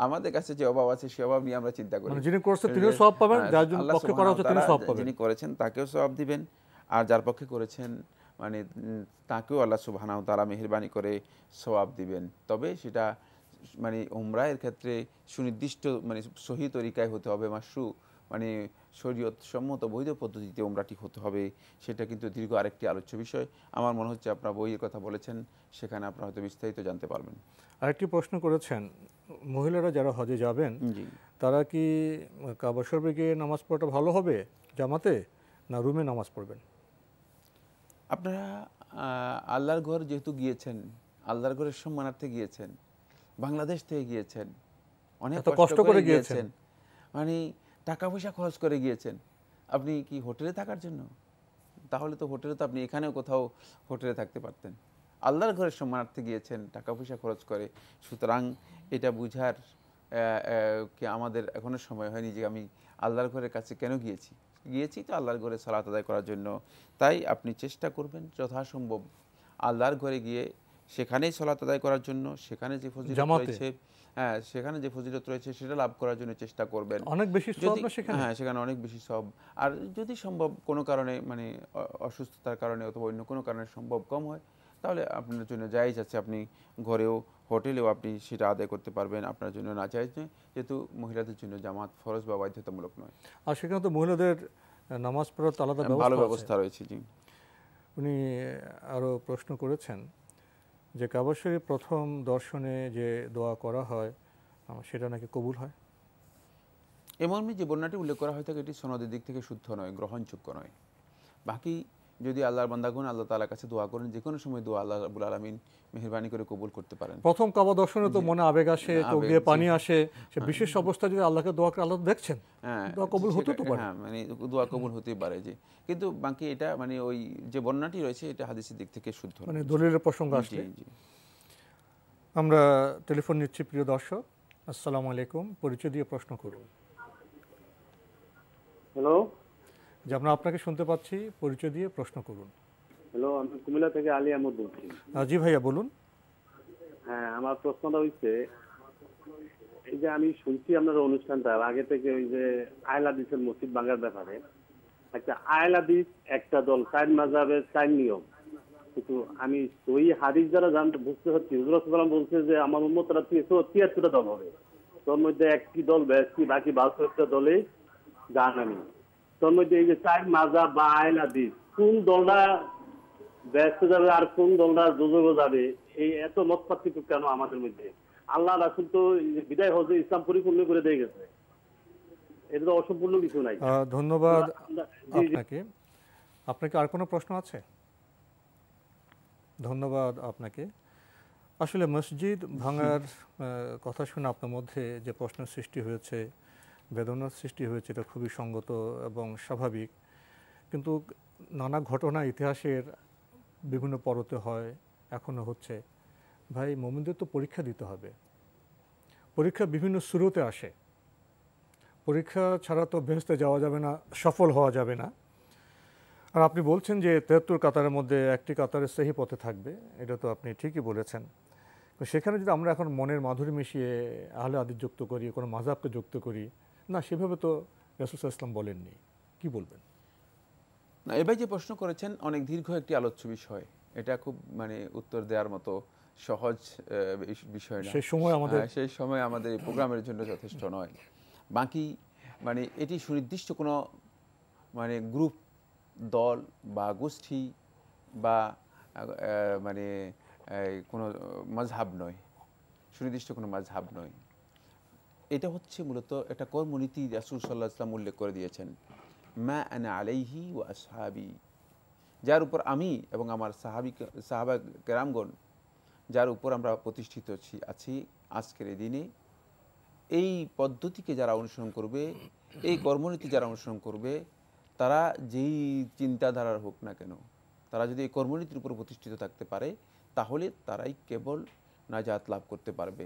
আমাদের কাছে যে অভাব আছে সে অভাব নিয়ে আমরা চিন্তা করি। যিনি করছেন তিনিও সওয়াব পাবেন, যার জন্য পক্ষে করা হচ্ছে তিনি সওয়াব পাবেন। যিনি করেছেন তাকেও সওয়াব দিবেন, আর যার পক্ষে করেছেন মানে তাকেও আল্লাহ সুবহানাহু ওয়া তাআলা মেহেরবানি করে সওয়াব দিবেন। তবে সেটা মানে উমরা এর ক্ষেত্রে সুনির্দিষ্ট মানে সহি তরিকায় হতে হবে, মাশরু মানে শরীয়ত সম্মত বৈধ পদ্ধতিতে উমরাটি হতে হবে। সেটা কিন্তু দীর্ঘ আরেকটি আলোচ্য বিষয়। আমার মনে হচ্ছে আপনার বইয়ের কথা বলেছেন, সেখানে আপনারা হয়তো বিস্তারিত জানতে পারবেন। আরেকটি প্রশ্ন করেছেন, মহিলারা যারা হজে যাবেন তারা কি কাবা শরীফে গিয়ে নামাজ পড়াটা ভালো হবে জামাতে, না রুমে নামাজ পড়বেন? আপনারা আল্লাহর ঘর যেহেতু গিয়েছেন, আল্লাহর ঘরের সম্মানার্থে গিয়েছেন, বাংলাদেশ থেকে গিয়েছেন, অনেক কষ্ট করে গিয়েছেন, মানে টাকা পয়সা খরচ করে গিয়েছেন, আপনি কি হোটেলে থাকার জন্য? তাহলে তো হোটেলে তো আপনি এখানেও কোথাও হোটেলে থাকতে পারতেন। আল্লাহর ঘরের সম্মানার্থে গিয়েছেন টাকা পয়সা খরচ করে, সুতরাং এটা বুঝার কি আমাদের এখনো সময় হয়নি যে আমি আল্লাহর ঘরের কাছে কেন গিয়েছি তো আল্লাহর ঘরে সালাত আদায় করার জন্য। তাই আপনি চেষ্টা করবেন যথাসম্ভব আল্লাহর ঘরে গিয়ে সেখানেই সালাত আদায় করার জন্য, সেখানে যে ফজিলত রয়েছে, হ্যাঁ সেখানে যে ফজিলত রয়েছে সেটা লাভ করার জন্য চেষ্টা করবেন। অনেক বেশি সওয়াব না সেখানে? হ্যাঁ, সেখানে অনেক বেশি সওয়াব। আর যদি সম্ভব কোনো কারণে মানে অসুস্থতার কারণে অথবা অন্য কোনো কারণে সম্ভব কম হয়, তাহলে আপনার জন্য জায়েজ আছে, আপনি ঘরেও হোটেলেও আপনি সেটা আদায় করতে পারবেন, আপনার জন্য না জায়েজ নয়, যেহেতু মহিলাদের জন্য জামাত ফরজ বা বাধ্যতামূলক নয়। আর সেখানে তো মহিলাদের নামাজ পড়ার আলাদা ভালো ব্যবস্থা রয়েছে। জি। উনি আরও প্রশ্ন করেছেন যে কাবা শরীফ প্রথম দর্শনে যে দোয়া করা হয় সেটা নাকি কবুল হয়। এমন যে বর্ণনাটি উল্লেখ করা হয় থাকে এটি সনদের দিক থেকে শুদ্ধ নয়, গ্রহণযোগ্য নয়। বাকি যদি আল্লাহর বান্দাগণ আল্লাহ তাআলার কাছে দোয়া করেন, যে কোনো সময় দোয়া আল্লাহ রাব্বুল আলামিন মেহেরবানি করে কবুল করতে পারেন। প্রথম কাবা দর্শনে তো মনে আবেগ আসে, চোখ দিয়ে পানি আসে, সে বিশেষ অবস্থা যদি আল্লাহকে দোয়া করে, আল্লাহ দেখছেন, দোয়া কবুল হতে তো পারে। হ্যাঁ, মানে দোয়া কবুল হতেই পারে। যে কিন্তু বাকি এটা মানে ওই যে বর্ণনাটি রয়েছে এটা হাদিসের দিক থেকে শুদ্ধ, মানে দলিলের প্রসঙ্গ আসলে। আমরা টেলিফোন নিচ্ছি প্রিয় দর্শক। আসসালামু আলাইকুম, পরিচয় দিয়ে প্রশ্ন করুন। হ্যালো, যে আমরা আপনাকে শুনতে পাচ্ছি, পরিচয় দিয়ে প্রশ্ন করুন। হ্যালো, আমি কুমিল্লা থেকে আলী আহমদ বলছি। জি ভাইয়া বলুন। হ্যাঁ, আমার প্রশ্নটা হচ্ছে এই যে আমি শুনছি আপনার অনুষ্ঠানটা আগে থেকে, ওই যে আহলে হাদিসের মসজিদ ভাঙার ব্যাপারে, একটা আহলে হাদিস একটা দল, 4 মাযহাবের 4 নিয়ম, কিন্তু আমি ওই হাদিস দ্বারা জানতে বুঝতে পারছি হুজুর সাল্লাল্লাহু বলছে যে আমার উম্মতরা 73টা দল হবে, তোর মধ্যে একটি দল বেশি, বাকি 72টা দলে জাহান্নামী। তোর মধ্যে এই যে 4 মাযহাব বা আহলে হাদিস, কোন দলটা ব্যস্ত যাবে আর কোন দলটা দুজকে যাবে, এই এত মত পার্থক্য কেন আমাদের মধ্যে? আল্লাহ রাসূল তো বিদায় হজে ইসলাম পরিপূর্ণ করে দিয়ে গেছে, এটা তো অসম্পূর্ণ কিছু নাই। ধন্যবাদ আপনাকে। আপনাকে আর কোনো প্রশ্ন আছে? ধন্যবাদ আপনাকে। আসলে মসজিদ ভাঙার কথা শুনে আপনার মধ্যে যে প্রশ্ন সৃষ্টি হয়েছে, বেদনার সৃষ্টি হয়েছে, এটা খুবই সঙ্গত এবং স্বাভাবিক। কিন্তু নানা ঘটনা ইতিহাসের বিভিন্ন পরতে হয়, এখনও হচ্ছে। ভাই, মুমিনদের তো পরীক্ষা দিতে হবে। পরীক্ষা বিভিন্ন শুরুতে আসে, পরীক্ষা ছাড়া তো বেহেশতে যাওয়া যাবে না, সফল হওয়া যাবে না। আর আপনি বলছেন যে 73 কাতারের মধ্যে একটি কাতারে সহি পথে থাকবে, এটা তো আপনি ঠিকই বলেছেন। সেখানে যদি আমরা এখন মনের মাধুরী মিশিয়ে আহলে হাদিস যুক্ত করি, কোনো মাযহাবকে যুক্ত করি, না, সেভাবে তো রাসূল সাল্লাল্লাহু আলাইহি ওয়াসাল্লাম বলেননি। কি বলবেন? না, এবার যে প্রশ্ন করেছেন অনেক দীর্ঘ একটি আলোচ্য বিষয়, এটা খুব উত্তর দেওয়ার মতো সহজ বিষয় না। সেই সময় আমাদের এই প্রোগ্রামের জন্য যথেষ্ট নয়। বাকি এটি সুনির্দিষ্ট কোনো গ্রুপ, দল বা গোষ্ঠী বা কোনো মাযহাব নয়, সুনির্দিষ্ট কোনো মাযহাব নয়। এটা হচ্ছে মূলত একটা কর্মনীতি রাসূল সাল্লাল্লাহু আলাইহি ওয়াসাল্লাম উল্লেখ করে দিয়েছেন, মা আনা আলাইহি ওয়া আসহাবি, যার উপর আমি এবং আমার সাহাবা কেরামগণ, যার উপর আমরা প্রতিষ্ঠিত আছি আজকের এই দিনে, এই পদ্ধতিকে যারা অনুসরণ করবে, এই কর্মনীতি যারা অনুসরণ করবে, তারা যেই চিন্তাধারার হোক না কেন, তারা যদি এই কর্মনীতির উপর প্রতিষ্ঠিত থাকতে পারে, তাহলে তারাই কেবল নাজাত লাভ করতে পারবে।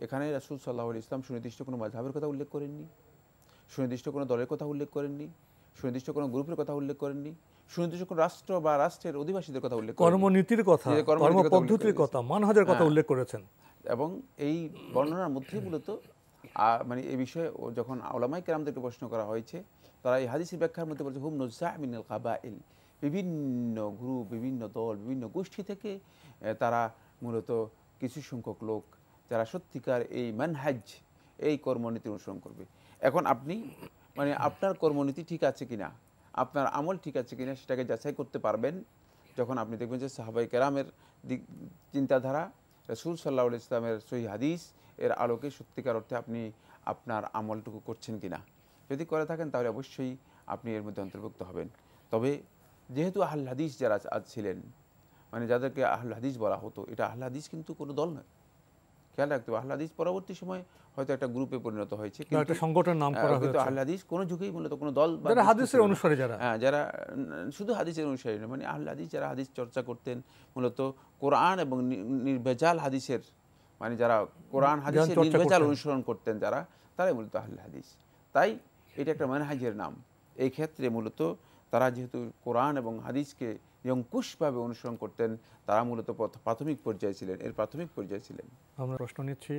এখানে রাসূল সাল্লাল্লাহু আলাইহি ওয়াসাল্লাম সুনির্দিষ্ট কোনো মাযহাবের কথা উল্লেখ করেননি, সুনির্দিষ্ট কোনো দলের কথা উল্লেখ করেননি, সুনির্দিষ্ট কোনো গ্রুপের কথা উল্লেখ করেননি, সুনির্দিষ্ট কোনো রাষ্ট্র বা রাষ্ট্রের অধিবাসীদের কথা উল্লেখ করেননি, কর্মনীতির কথা, কর্মপদ্ধতির কথা, মানহাজের কথা উল্লেখ করেছেন। এবং এই বর্ণনার মধ্যে মূলত এই বিষয়ে যখন উলামায়ে কেরামদেরকে প্রশ্ন করা হয়েছে, তারা এই হাদিসের ব্যাখ্যার মধ্যে বলছে হুম নুযা মিনাল কাবাইল, বিভিন্ন গ্রুপ, বিভিন্ন দল, বিভিন্ন গোষ্ঠী থেকে তারা মূলত কিছু সংখ্যক লোক যারা সত্যিকার এই মানহাজ, এই কর্মনীতি অনুসরণ করবে। এখন আপনি আপনার কর্মনীতি ঠিক আছে কিনা, আপনার আমল ঠিক আছে কিনা, সেটাকে যাচাই করতে পারবেন যখন আপনি দেখবেন যে সাহাবায়ে কেরামের চিন্তাধারা, রাসূল সাল্লাল্লাহু আলাইহি ওয়াসাল্লামের সহিহ হাদিস এর আলোকে সত্যিকার অর্থে আপনি আপনার আমলটুকু করছেন কিনা। যদি করে থাকেন তাহলে অবশ্যই আপনি এর মধ্যে অন্তর্ভুক্ত হবেন। তবে যেহেতু আহলে হাদিস যারা আজ ছিলেন, যাদেরকে আহলে হাদিস বলা হতো, এটা আহলে হাদিস কিন্তু কোনো দল নয়, খেয়াল রাখতে হবে। আহলে হাদিস পরবর্তী সময় হয়তো একটা গ্রুপে পরিণত হয়েছে, কিন্তু সংগঠনের নাম করা হয়েছে। কিন্তু আহলে হাদিস কোনো যুগেই মূলত কোনো দল বা যারা হাদিসের অনুসারী, যারা শুধু হাদিসের অনুসারী নয়, আহলে হাদিস যারা হাদিস চর্চা করতেন, মূলত কোরআন এবং নির্ভেজাল হাদিসের, যারা কোরআন হাদিসের নির্ভেজাল অনুসরণ করতেন, তারাই মূলত আহলে হাদিস। তাই এটা একটা মানহাজের নাম। এই ক্ষেত্রে মূলত তারা যেহেতু কোরআন এবং হাদিসকে নিরঙ্কুশভাবে অনুসরণ করতেন, তারা মূলত প্রাথমিক পর্যায়ে ছিলেন, এর প্রাথমিক পর্যায়ে ছিলেন। আমরা প্রশ্ন নিচ্ছি।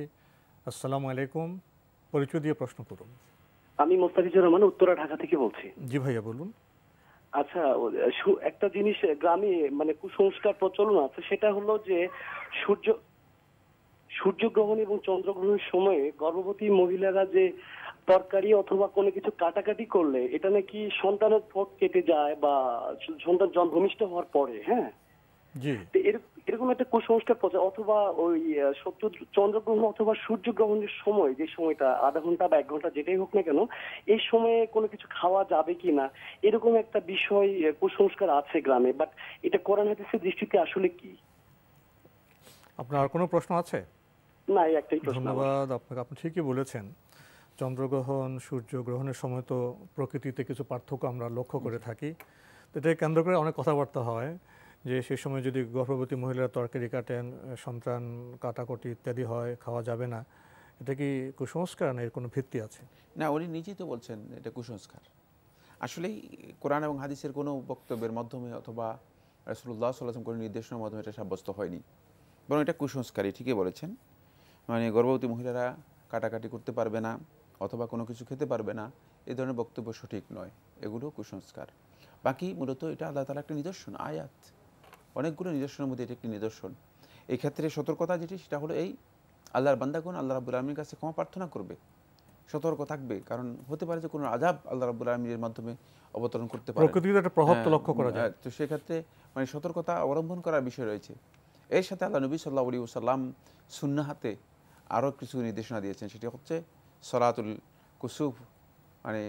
আসসালামু আলাইকুম, পরিচয় দিয়ে প্রশ্ন করুন। আমি মোস্তাফিজুর রহমান, উত্তরা, ঢাকা থেকে বলছি। জি ভাইয়া, বলুন। আচ্ছা, একটা জিনিস গ্রামে কুসংস্কার প্রচলন আছে, সেটা হলো যে সূর্যগ্রহণ এবং চন্দ্রগ্রহণের সময়ে গর্ভবতী মহিলারা যে তরকারি অথবা কোনো কিছু কাটাকাটি করলে এটা নাকি সন্তানের পথ কেটে যায় বা সন্তান ভূমিষ্ঠ হওয়ার পরে, হ্যাঁ, এরকম একটা কুসংস্কার প্রচার, অথবা ওই চন্দ্রগ্রহণ অথবা সূর্যগ্রহণের সময়, যে সময়টা আধা ঘন্টা বা 1 ঘন্টা যেটাই হোক না কেন, এই সময়ে কোনো কিছু খাওয়া যাবে কিনা, এরকম একটা বিষয় কুসংস্কার আছে গ্রামে। বাট এটা কোরআন হাদিসের দৃষ্টিতে আসলে কি? আপনার আর কোনো প্রশ্ন আছে? না, একটাই প্রশ্ন। ধন্যবাদ আপনাকে। আপনি ঠিকই বলেছেন, চন্দ্রগ্রহণ, সূর্যগ্রহণের সময় তো প্রকৃতিতে কিছু পার্থক্য আমরা লক্ষ্য করে থাকি। এটাকে কেন্দ্র করে অনেক কথাবার্তা হয় যে সেই সময় যদি গর্ভবতী মহিলারা তরকারি কাটেন, সন্তান কাটাকুটি ইত্যাদি হয়, খাওয়া যাবে না। এটা কি কুসংস্কার, না এর কোনো ভিত্তি আছে? না, উনি নিজেই তো বলছেন এটা কুসংস্কার। আসলেই কোরআন এবং হাদিসের কোনো বক্তব্যের মাধ্যমে অথবা রাসূলুল্লাহ সাল্লাল্লাহু আলাইহি ওয়াসাল্লাম কোনো নির্দেশনার মাধ্যমে এটা সাব্যস্ত হয়নি, বরং এটা কুসংস্কারই। ঠিকই বলেছেন, গর্ভবতী মহিলারা কাটাকাটি করতে পারবে না অথবা কোনো কিছু খেতে পারবে না, এই ধরনের বক্তব্য সঠিক নয়, এগুলো কুসংস্কার। বাকি মূলত এটা আল্লাহ তাআলার একটা নিদর্শন, আয়াত, অনেকগুলো নিদর্শনের মধ্যে এটা একটি নিদর্শন। এই ক্ষেত্রে সতর্কতা যেটি সেটা হলো এই, আল্লাহর বান্দাগণ আল্লাহ রাব্বুল আলামিনের কাছে ক্ষমা প্রার্থনা করবে, সতর্ক থাকবে, কারণ হতে পারে যে কোনো আযাব আল্লাহ রাব্বুল আলামিনের মাধ্যমে অবতরণ করতে পারে, প্রকৃতির একটা প্রভাব তো লক্ষ্য করা যায়। তো সেক্ষেত্রে মানে সতর্কতা অবলম্বন করার বিষয় রয়েছে। এর সাথে আল্লাহ নবী সাল্লাল্লাহু আলাইহি ওয়াসাল্লাম সুন্নাহাতে আরও কিছু নির্দেশনা দিয়েছেন, সেটি হচ্ছে সলাতুল কুসুফ, মানে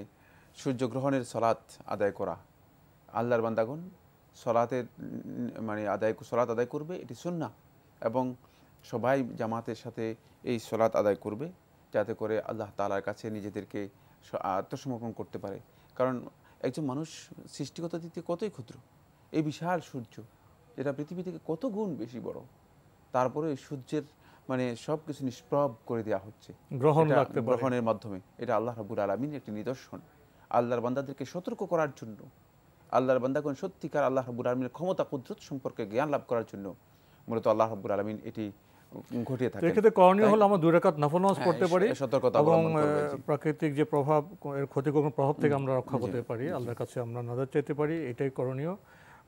সূর্যগ্রহণের সলাত আদায় করা। আল্লাহর বান্দাগণ সলাতের মানে সলাত আদায় করবে, এটি সুন্নাহ, এবং সবাই জামাতের সাথে এই সলাত আদায় করবে যাতে করে আল্লাহ তাআলার কাছে নিজেদেরকে আত্মসমর্পণ করতে পারে। কারণ একজন মানুষ সৃষ্টিগত দিক থেকে কতই ক্ষুদ্র, এই বিশাল সূর্য যেটা পৃথিবী থেকে কত গুণ বেশি বড়, তারপরে এই সূর্যের মানে সব কিছু নিষ্প্রভ করে দেওয়া হচ্ছে গ্রহণের মাধ্যমে। এটা আল্লাহ রাব্বুল আলামিনের একটি নিদর্শন, আল্লাহর বান্দাদেরকে সতর্ক করার জন্য, আল্লাহর বান্দাগণ সত্যিকার আল্লাহ রাব্বুল আলামিনের ক্ষমতা কুদরত সম্পর্কে জ্ঞান লাভ করার জন্য মূলত আল্লাহ রাব্বুল আলামিন এটি ঘটিয়ে থাকেন। এক্ষেত্রে করণীয় হলো আমরা 2 রাকাত নফল নামাজ পড়তে পারি এবং প্রাকৃতিক যে প্রভাব, এর ক্ষতিকর প্রভাব থেকে আমরা রক্ষা করতে পারি, আল্লাহর কাছে আমরা নাজাত চাইতে পারি, এটাই করণীয়।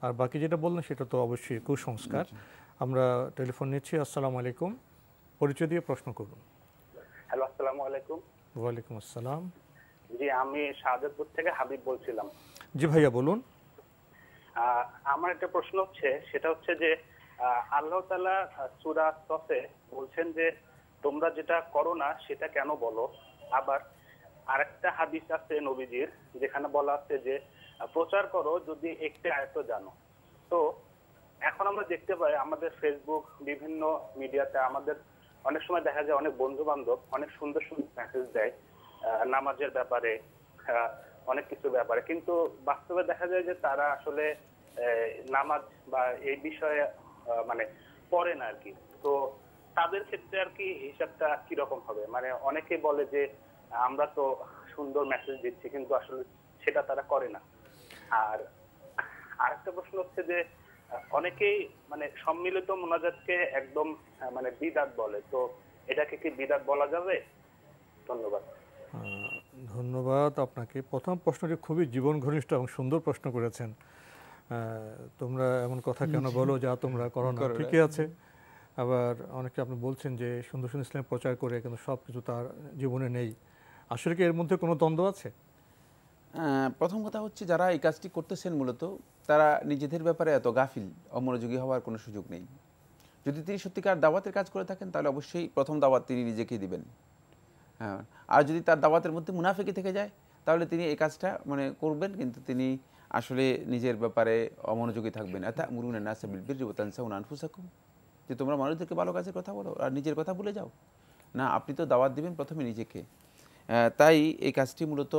আর বাকি যেটা বললেন সেটা তো অবশ্যই কুসংস্কার। আমরা টেলিফোন নিচ্ছি। আসসালামু আলাইকুম, পরিচয় দিয়ে প্রশ্ন করুন। হ্যালো, আসসালামু আলাইকুম। ওয়ালাইকুম আসসালাম। জি, আমি শাহজাদপুর থেকে হাবিব বলছিলাম। জি ভাইয়া বলুন। আমার একটা প্রশ্ন হচ্ছে, সেটা হচ্ছে যে আল্লাহ তাআলা সূরা সফে বলছেন যে তোমরা যেটা করো না সেটা কেন বলো। আবার আরেকটা হাদিস আছে নবীজির যেখানে বলা আছে যে প্রচার করো যদি একটি আয়াত জানো। তো এখন আমরা দেখতে পাই আমাদের ফেসবুক বিভিন্ন মিডিয়াতে আমাদের অনেক সময় দেখা যায় অনেক বন্ধু বান্ধব অনেক সুন্দর সুন্দর মেসেজ দেয় নামাজের ব্যাপারে, অনেক কিছু ব্যাপারে, কিন্তু বাস্তবে দেখা যায় যে তারা আসলে নামাজ বা এই বিষয়ে মানে পড়ে না আর কি। তো তাদের ক্ষেত্রে আর কি হিসাবটা কিরকম হবে? মানে অনেকে বলে যে আমরা তো সুন্দর মেসেজ দিচ্ছি কিন্তু আসলে সেটা তারা করে না। আর আরেকটা প্রশ্ন হচ্ছে যে অনেকেই মানে সম্মিলিত মোনাজাতকে একদম মানে বিদআত বলে, তো এটাকে কি বিদআত বলা যাবে? ধন্যবাদ। ধন্যবাদ আপনাকে। প্রথম প্রশ্নটি খুবই জীবন ঘনিষ্ঠ এবং সুন্দর প্রশ্ন করেছেন। তোমরা এমন কথা কেন বলো যা তোমরা করো না, ঠিকই আছে। আবার অনেকে আপনি বলছেন যে সুন্দর সুন্দর ইসলাম প্রচার করে কিন্তু সব কিছু তার জীবনে নেই। আসলে কি এর মধ্যে কোনো দ্বন্দ্ব আছে? প্রথম কথা হচ্ছে যারা এই কাজটি করতেছেন মূলত তারা নিজেদের ব্যাপারে এত গাফিল, অমনোযোগী হওয়ার কোনো সুযোগ নেই। যদি তিনি সত্যিকার দাওয়াতের কাজ করে থাকেন তাহলে অবশ্যই প্রথম দাওয়াত তিনি নিজেকেই দিবেন। হ্যাঁ, আর যদি তার দাওয়াতের মধ্যে মুনাফিকি থেকে যায় তাহলে তিনি এই কাজটা মানে করবেন কিন্তু তিনি আসলে নিজের ব্যাপারে অমনোযোগী থাকবেন। আতা'মুরুনা নাসা বিল বিররি ওয়া তানসাউনা আনফুসাকুম, যে তোমরা মানুষদেরকে ভালো কাজের কথা বলো আর নিজের কথা ভুলে যাও না। আপনি তো দাওয়াত দিবেন প্রথমে নিজেকে। তাই এই কাজটি মূলত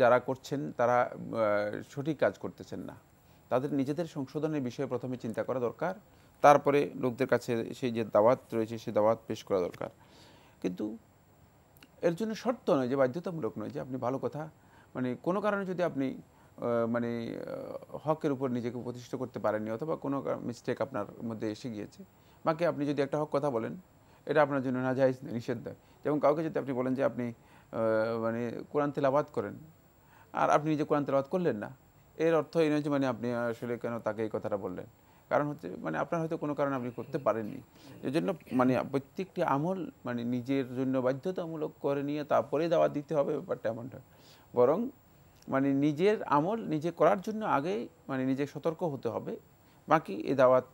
যারা করছেন তারা সঠিক কাজ করতেছেন না। তাদের নিজেদের সংশোধনের বিষয়ে প্রথমে চিন্তা করা দরকার, তারপরে লোকদের কাছে সেই যে দাওয়াত রয়েছে সেই দাওয়াত পেশ করা দরকার। কিন্তু এর জন্য শর্ত নয়, যে বাধ্যতামূলক নয় যে আপনি ভালো কথা মানে কোনো কারণে যদি আপনি মানে হকের উপর নিজেকে প্রতিষ্ঠিত করতে পারেননি অথবা কোনো মিস্টেক আপনার মধ্যে এসে গিয়েছে, বাকি আপনি যদি একটা হক কথা বলেন এটা আপনার জন্য নাজায়েজ, নিষিদ্ধ। যেমন কাউকে যদি আপনি বলেন যে আপনি মানে কোরআন তেলাওয়াত করেন আর আপনি নিজে কোরআন তেলাওয়াত করলেন না, এর অর্থ এই নয় যে মানে আপনি আসলে কেন তাকে এই কথাটা বললেন। কারণ হচ্ছে মানে আপনার হয়তো কোনো কারণে আপনি করতে পারেননি। এই জন্য মানে প্রত্যেকটি আমল মানে নিজের জন্য বাধ্যতামূলক করে নিয়ে তারপরে দাওয়াত দিতে হবে, ব্যাপারটা এমনটা। বরং মানে নিজের আমল নিজে করার জন্য আগেই মানে নিজে সতর্ক হতে হবে, বাকি এই দাওয়াত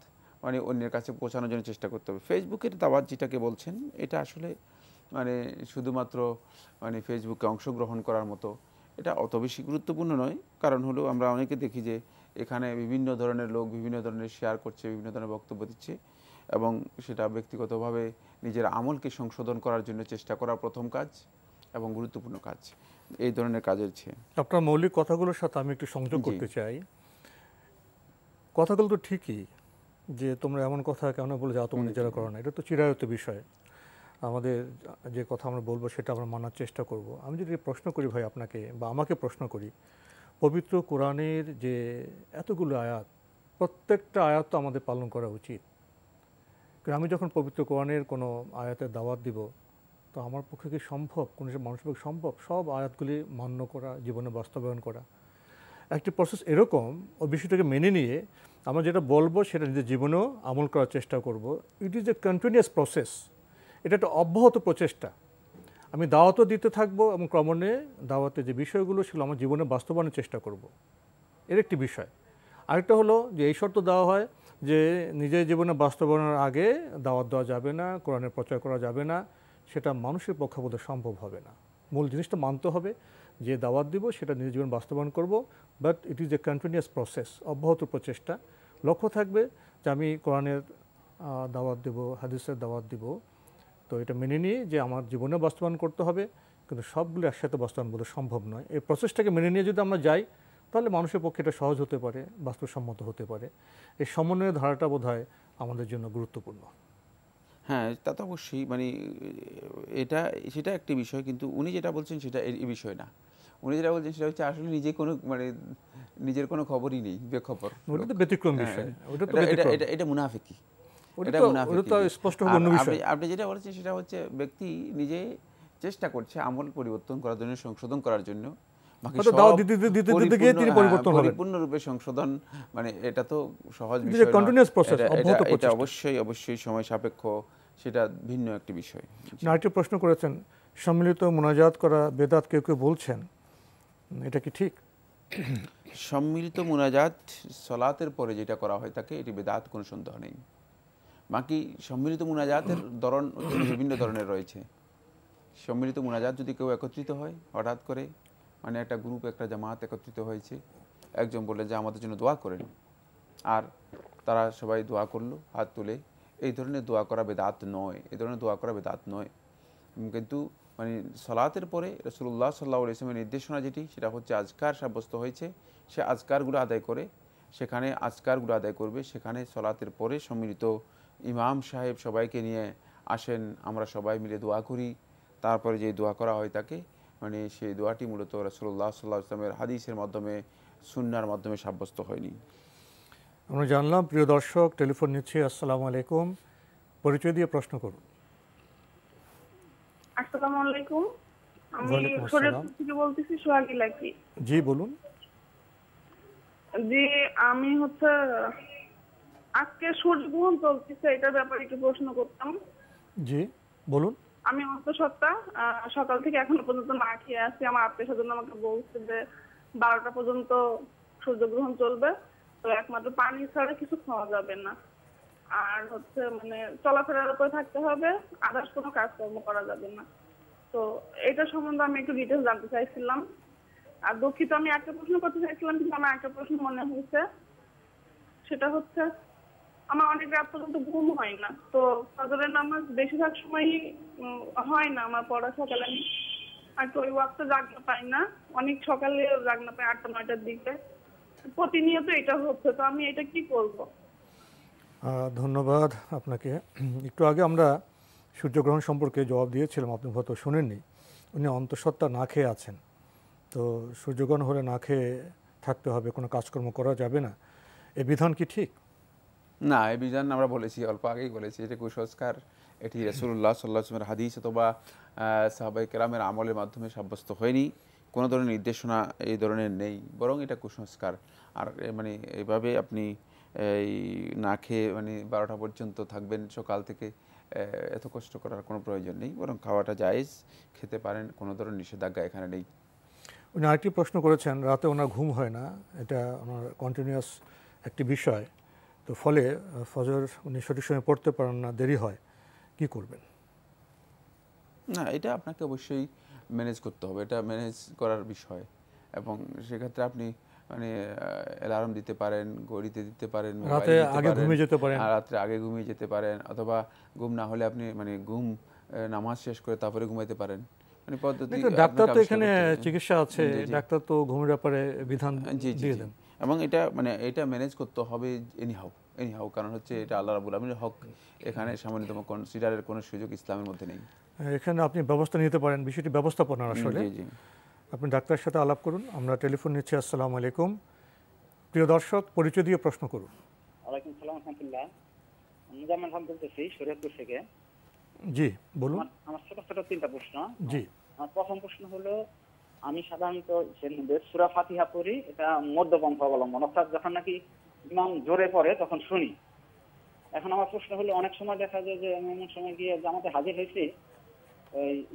মানে অন্যের কাছে পৌঁছানোর জন্য চেষ্টা করতে হবে। ফেসবুকের দাওয়াত যেটাকে বলছেন এটা আসলে মানে শুধুমাত্র মানে ফেসবুকে অংশগ্রহণ করার মতো এটা অত বেশি গুরুত্বপূর্ণ নয়। কারণ হলো আমরা অনেকে দেখি যে এখানে বিভিন্ন ধরনের লোক বিভিন্ন ধরনের শেয়ার করছে, বিভিন্ন ধরনের বক্তব্য দিচ্ছে এবং সেটা ব্যক্তিগতভাবে নিজের আমলকে সংশোধন করার জন্য চেষ্টা করা প্রথম কাজ এবং গুরুত্বপূর্ণ কাজ। এই ধরনের কাজের চেয়ে আপনার মৌলিক কথাগুলোর সাথে আমি একটু সংযোগ করতে চাই। কথাগুলো তো ঠিকই যে তোমরা এমন কথা কেন বলে যাও তোমরা নিজেরা করো না, এটা তো চিরায়ত বিষয়। আমাদের যে কথা আমরা বলবো সেটা আমরা মানার চেষ্টা করব। আমি যদি প্রশ্ন করি ভাই আপনাকে বা আমাকে প্রশ্ন করি, পবিত্র কোরআনের যে এতগুলো আয়াত, প্রত্যেকটা আয়াত তো আমাদের পালন করা উচিত। কারণ আমি যখন পবিত্র কোরআনের কোনো আয়াতের দাওয়াত দিব তো আমার পক্ষে কি সম্ভব, কোনো মানুষের পক্ষে সম্ভব সব আয়াতগুলি মান্য করা, জীবনে বাস্তবায়ন করা? একটি প্রসেস এরকম, ওই বিষয়টাকে মেনে নিয়ে আমরা যেটা বলবো সেটা নিজের জীবনেও আমল করার চেষ্টা করব। It is a continuous process, এটা একটা অব্যাহত প্রচেষ্টা। আমি দাওয়াতও দিতে থাকবো এবং ক্রমে দাওয়াতে যে বিষয়গুলো সেগুলো আমার জীবনে বাস্তবায়নের চেষ্টা করব, এর একটি বিষয়। আরেকটা হলো যে এই শর্ত দেওয়া হয় যে নিজের জীবনে বাস্তবায়নের আগে দাওয়াত দেওয়া যাবে না, কোরআনের প্রচার করা যাবে না, সেটা মানুষের পক্ষে বোধহয় সম্ভব হবে না। মূল জিনিসটা মানতে হবে যে দাওয়াত দিব সেটা নিজের জীবন বাস্তবায়ন করব, but it is a continuous process, অব্যাহত প্রচেষ্টা। লক্ষ্য থাকবে যে আমি কোরআনের দাওয়াত দেব, হাদিসের দাওয়াত দিব, তো এটা মেনে নিয়ে যে আমার জীবনে বাস্তবায়ন করতে হবে, কিন্তু সবগুলো একসাথে বাস্তবায়ন বোধহয় সম্ভব নয়। এই প্রসেসটাকে মেনে নিয়ে যদি আমরা যাই তাহলে মানুষের পক্ষে এটা সহজ হতে পারে, বাস্তবসম্মত হতে পারে। এই সমন্বয়ের ধারাটা বোধহয় আমাদের জন্য গুরুত্বপূর্ণ। হ্যাঁ, তা তো অবশ্যই, মানে এটা সেটা একটি বিষয়, কিন্তু উনি যেটা বলছেন সেটা এই বিষয় না। উনি যেটা বলছেন সেটা হচ্ছে আসলে নিজে কোনো মানে নিজের কোনো খবরই নেই, বেখবর। ওটা তো ব্যতিক্রম বিষয়, এটা মুনাফিকি, এটা স্পষ্ট অন্য বিষয়। আপনি যেটা বলছেন সেটা হচ্ছে ব্যক্তি নিজে চেষ্টা করছে আমল পরিবর্তন করার জন্য, সংশোধন করার জন্য, পরিপূর্ণরূপে সংশোধন, মানে এটা তো সহজ বিষয় না, এটা অবশ্যই অবশ্যই সময় সাপেক্ষ, সেটা ভিন্ন একটি বিষয়। আরেকটি প্রশ্ন করেছেন, সম্মিলিত মুনাজাত করা বেদাত কেউ কেউ বলছেন, এটা কি ঠিক? সম্মিলিত মুনাজাত সালাতের পরে যেটা করা হয় থাকে এটি বেদাত, কোনো সন্দেহ নেই। বাকি সম্মিলিত মুনাজাতের ধরন বিভিন্ন ধরনের রয়েছে। সম্মিলিত মুনাজাত যদি কেউ একত্রিত হয় হঠাৎ করে, মানে একটা গ্রুপ, একটা জামাত একত্রিত হয়েছে, একজন বললেন যে আমাদের জন্য দোয়া করেন, আর তারা সবাই দোয়া করলো হাত তুলে, এই ধরনের দোয়া করা বেদাত নয়, এই ধরনের দোয়া করা বেদাত নয়। কিন্তু মানে সালাতের পরে রাসূলুল্লাহ সাল্লাল্লাহু আলাইহি ওয়াসাল্লামের নির্দেশনা যেটি, সেটা হচ্ছে আজকার সাব্যস্ত হয়েছে, সে আজকারগুলো আদায় করে, সেখানে আজকারগুলো আদায় করবে, সেখানে সালাতের পরে সম্মিলিত ইমাম সাহেব সবাইকে নিয়ে আসেন, আমরা সবাই মিলে দোয়া করি, তারপরে যে দোয়া করা হয় তাকে, মানে সেই দোয়াটি মূলত রাসূলুল্লাহ সাল্লাল্লাহু আলাইহি ওয়াসাল্লামের হাদিসের মাধ্যমে, সুন্নাহর মাধ্যমে সাব্যস্ত হয়নি। আমরা জানলাম। প্রিয় দর্শক, টেলিফোন নিচ্ছি। আসসালামু আলাইকুম, পরিচয় দিয়ে প্রশ্ন করুন। আসসালামু আলাইকুম, আমি শরীয়তপুর থেকে বলতেছি, সোহাগী লাকি। জি বলুন। জি, আমি হচ্ছে আজকে সূর্য গ্রহণ চলতেছে, এটার ব্যাপারে একটু প্রশ্ন করতাম। জি বলুন। আমি অন্তঃসত্ত্বা, সকাল থেকে এখনো পর্যন্ত না খেয়ে আছি। আমার আত্মীয়স্বজন আমাকে বলছে যে 12টা পর্যন্ত সূর্যগ্রহণ চলবে, তো একমাত্র পানি ছাড়া কিছু খাওয়া যাবে না, আর হচ্ছে মানে চলাফেরার উপরে থাকতে হবে, আদার্স কোনো কাজকর্ম করা যাবে না। তো এটা সম্বন্ধে আমি একটু ডিটেলস জানতে চাইছিলাম। আর দুঃখিত, আমি একটা প্রশ্ন করতে চাইছিলাম, কিন্তু আমার একটা প্রশ্ন মনে হয়েছে, সেটা হচ্ছে আমার অনেক রাত পর্যন্ত ঘুম হয় না, তো ফজরের নামাজ বেশিরভাগ সময়ই হয় না আমার পড়া, সকালে আমি আর তো ওই ওয়াক্তে জাগনা পাই না, অনেক সকালে জাগনা পাই 8টা-9টার দিকে, প্রতিনিয়ত এটা হচ্ছে, তো আমি এটা কি করব? ধন্যবাদ আপনাকে। একটু আগে আমরা সূর্যগ্রহণ সম্পর্কে জবাব দিয়েছিলাম, আপনি হয়তো শোনেননি। উনি অন্তঃসত্ত্বা না খেয়ে আছেন, তো সূর্যগ্রহণ হলে না খেয়ে থাকতে হবে, কোনো কাজকর্ম করা যাবে না, এই বিধান কি ঠিক? না, এই বিধান আমরা বলেছি, অল্প আগেই বলেছি, এটা কুসংস্কার। এটি রাসূলুল্লাহ সাল্লাল্লাহু আলাইহি ওয়াসাল্লামের হাদিস অথবা সাহাবায়ে কেরামের আমলের মাধ্যমে সাব্যস্ত হয়নি, কোনো ধরনের নির্দেশনা এই ধরনের নেই, বরং এটা কুসংস্কার। আর মানে এইভাবে আপনি এই না খেয়ে মানে 12টা পর্যন্ত থাকবেন সকাল থেকে, এত কষ্ট করার কোনো প্রয়োজন নেই, বরং খাওয়াটা জায়েজ, খেতে পারেন, কোনো ধরনের নিষেধাজ্ঞা এখানে নেই। উনি আরেকটি প্রশ্ন করেছেন, রাতে ওনার ঘুম হয় না, এটা ওনার কন্টিনিউয়াস একটি বিষয়, তো ফলে ফজর উনি সঠিক সময় পড়তে পারেন না, দেরি হয়, কি করবেন? না, এটা আপনাকে অবশ্যই ম্যানেজ করতে হবে, এটা ম্যানেজ করার বিষয়, এবং সেক্ষেত্রে আপনি মানে অ্যালার্ম দিতে পারেন, ঘড়িতে দিতে পারেন, রাতে আগে ঘুমিয়ে যেতে পারেন, রাত্রে আগে ঘুমিয়ে যেতে পারেন, অথবা ঘুম না হলে আপনি মানে নামাজ শেষ করে তারপরে ঘুমাইতে পারেন, মানে পদ্ধতি। ডাক্তার তো এখানে চিকিৎসা আছে, ডাক্তার তো ঘুমের ব্যাপারে বিধান দিয়ে দেন, এবং এটা মানে এটা ম্যানেজ করতে হবে এনিহাউ, কারণ হচ্ছে এটা আল্লাহ রাব্বুল আলামিনের হক, এখানে সামান্যতম কনসিডারের কোনো সুযোগ ইসলামের মধ্যে নেই। এখানে আপনি ব্যবস্থা নিতে পারেন, বিষয়টি ব্যবস্থাপনার আসলে। আপনি ডাক্তারের সাথে আলাপ করুন। আমরা টেলিফোন নিচ্ছি। আসসালামু আলাইকুম, প্রিয় দর্শক, পরিচয় দিয়ে প্রশ্ন করুন। ওয়ালাইকুম সালাম রাহমাতুল্লাহ, মুজাম্মেল হাসান বলতেছি শরীয়তপুর থেকে। জি বলুন। আমার ছোট ছোট 3টা প্রশ্ন। জি। আমার প্রথম প্রশ্ন হলো, আমি সাধারণত সূরা ফাতিহা পড়ি, এটা মধ্যপন্থা অবলম্বন, অর্থাৎ যখন নাকি ইমাম জোরে পড়ে তখন শুনি। এখন আমার প্রশ্ন হলো, অনেক সময় দেখা যায় যে আমি এমন সময় গিয়ে জামাতে হাজির হয়েছি,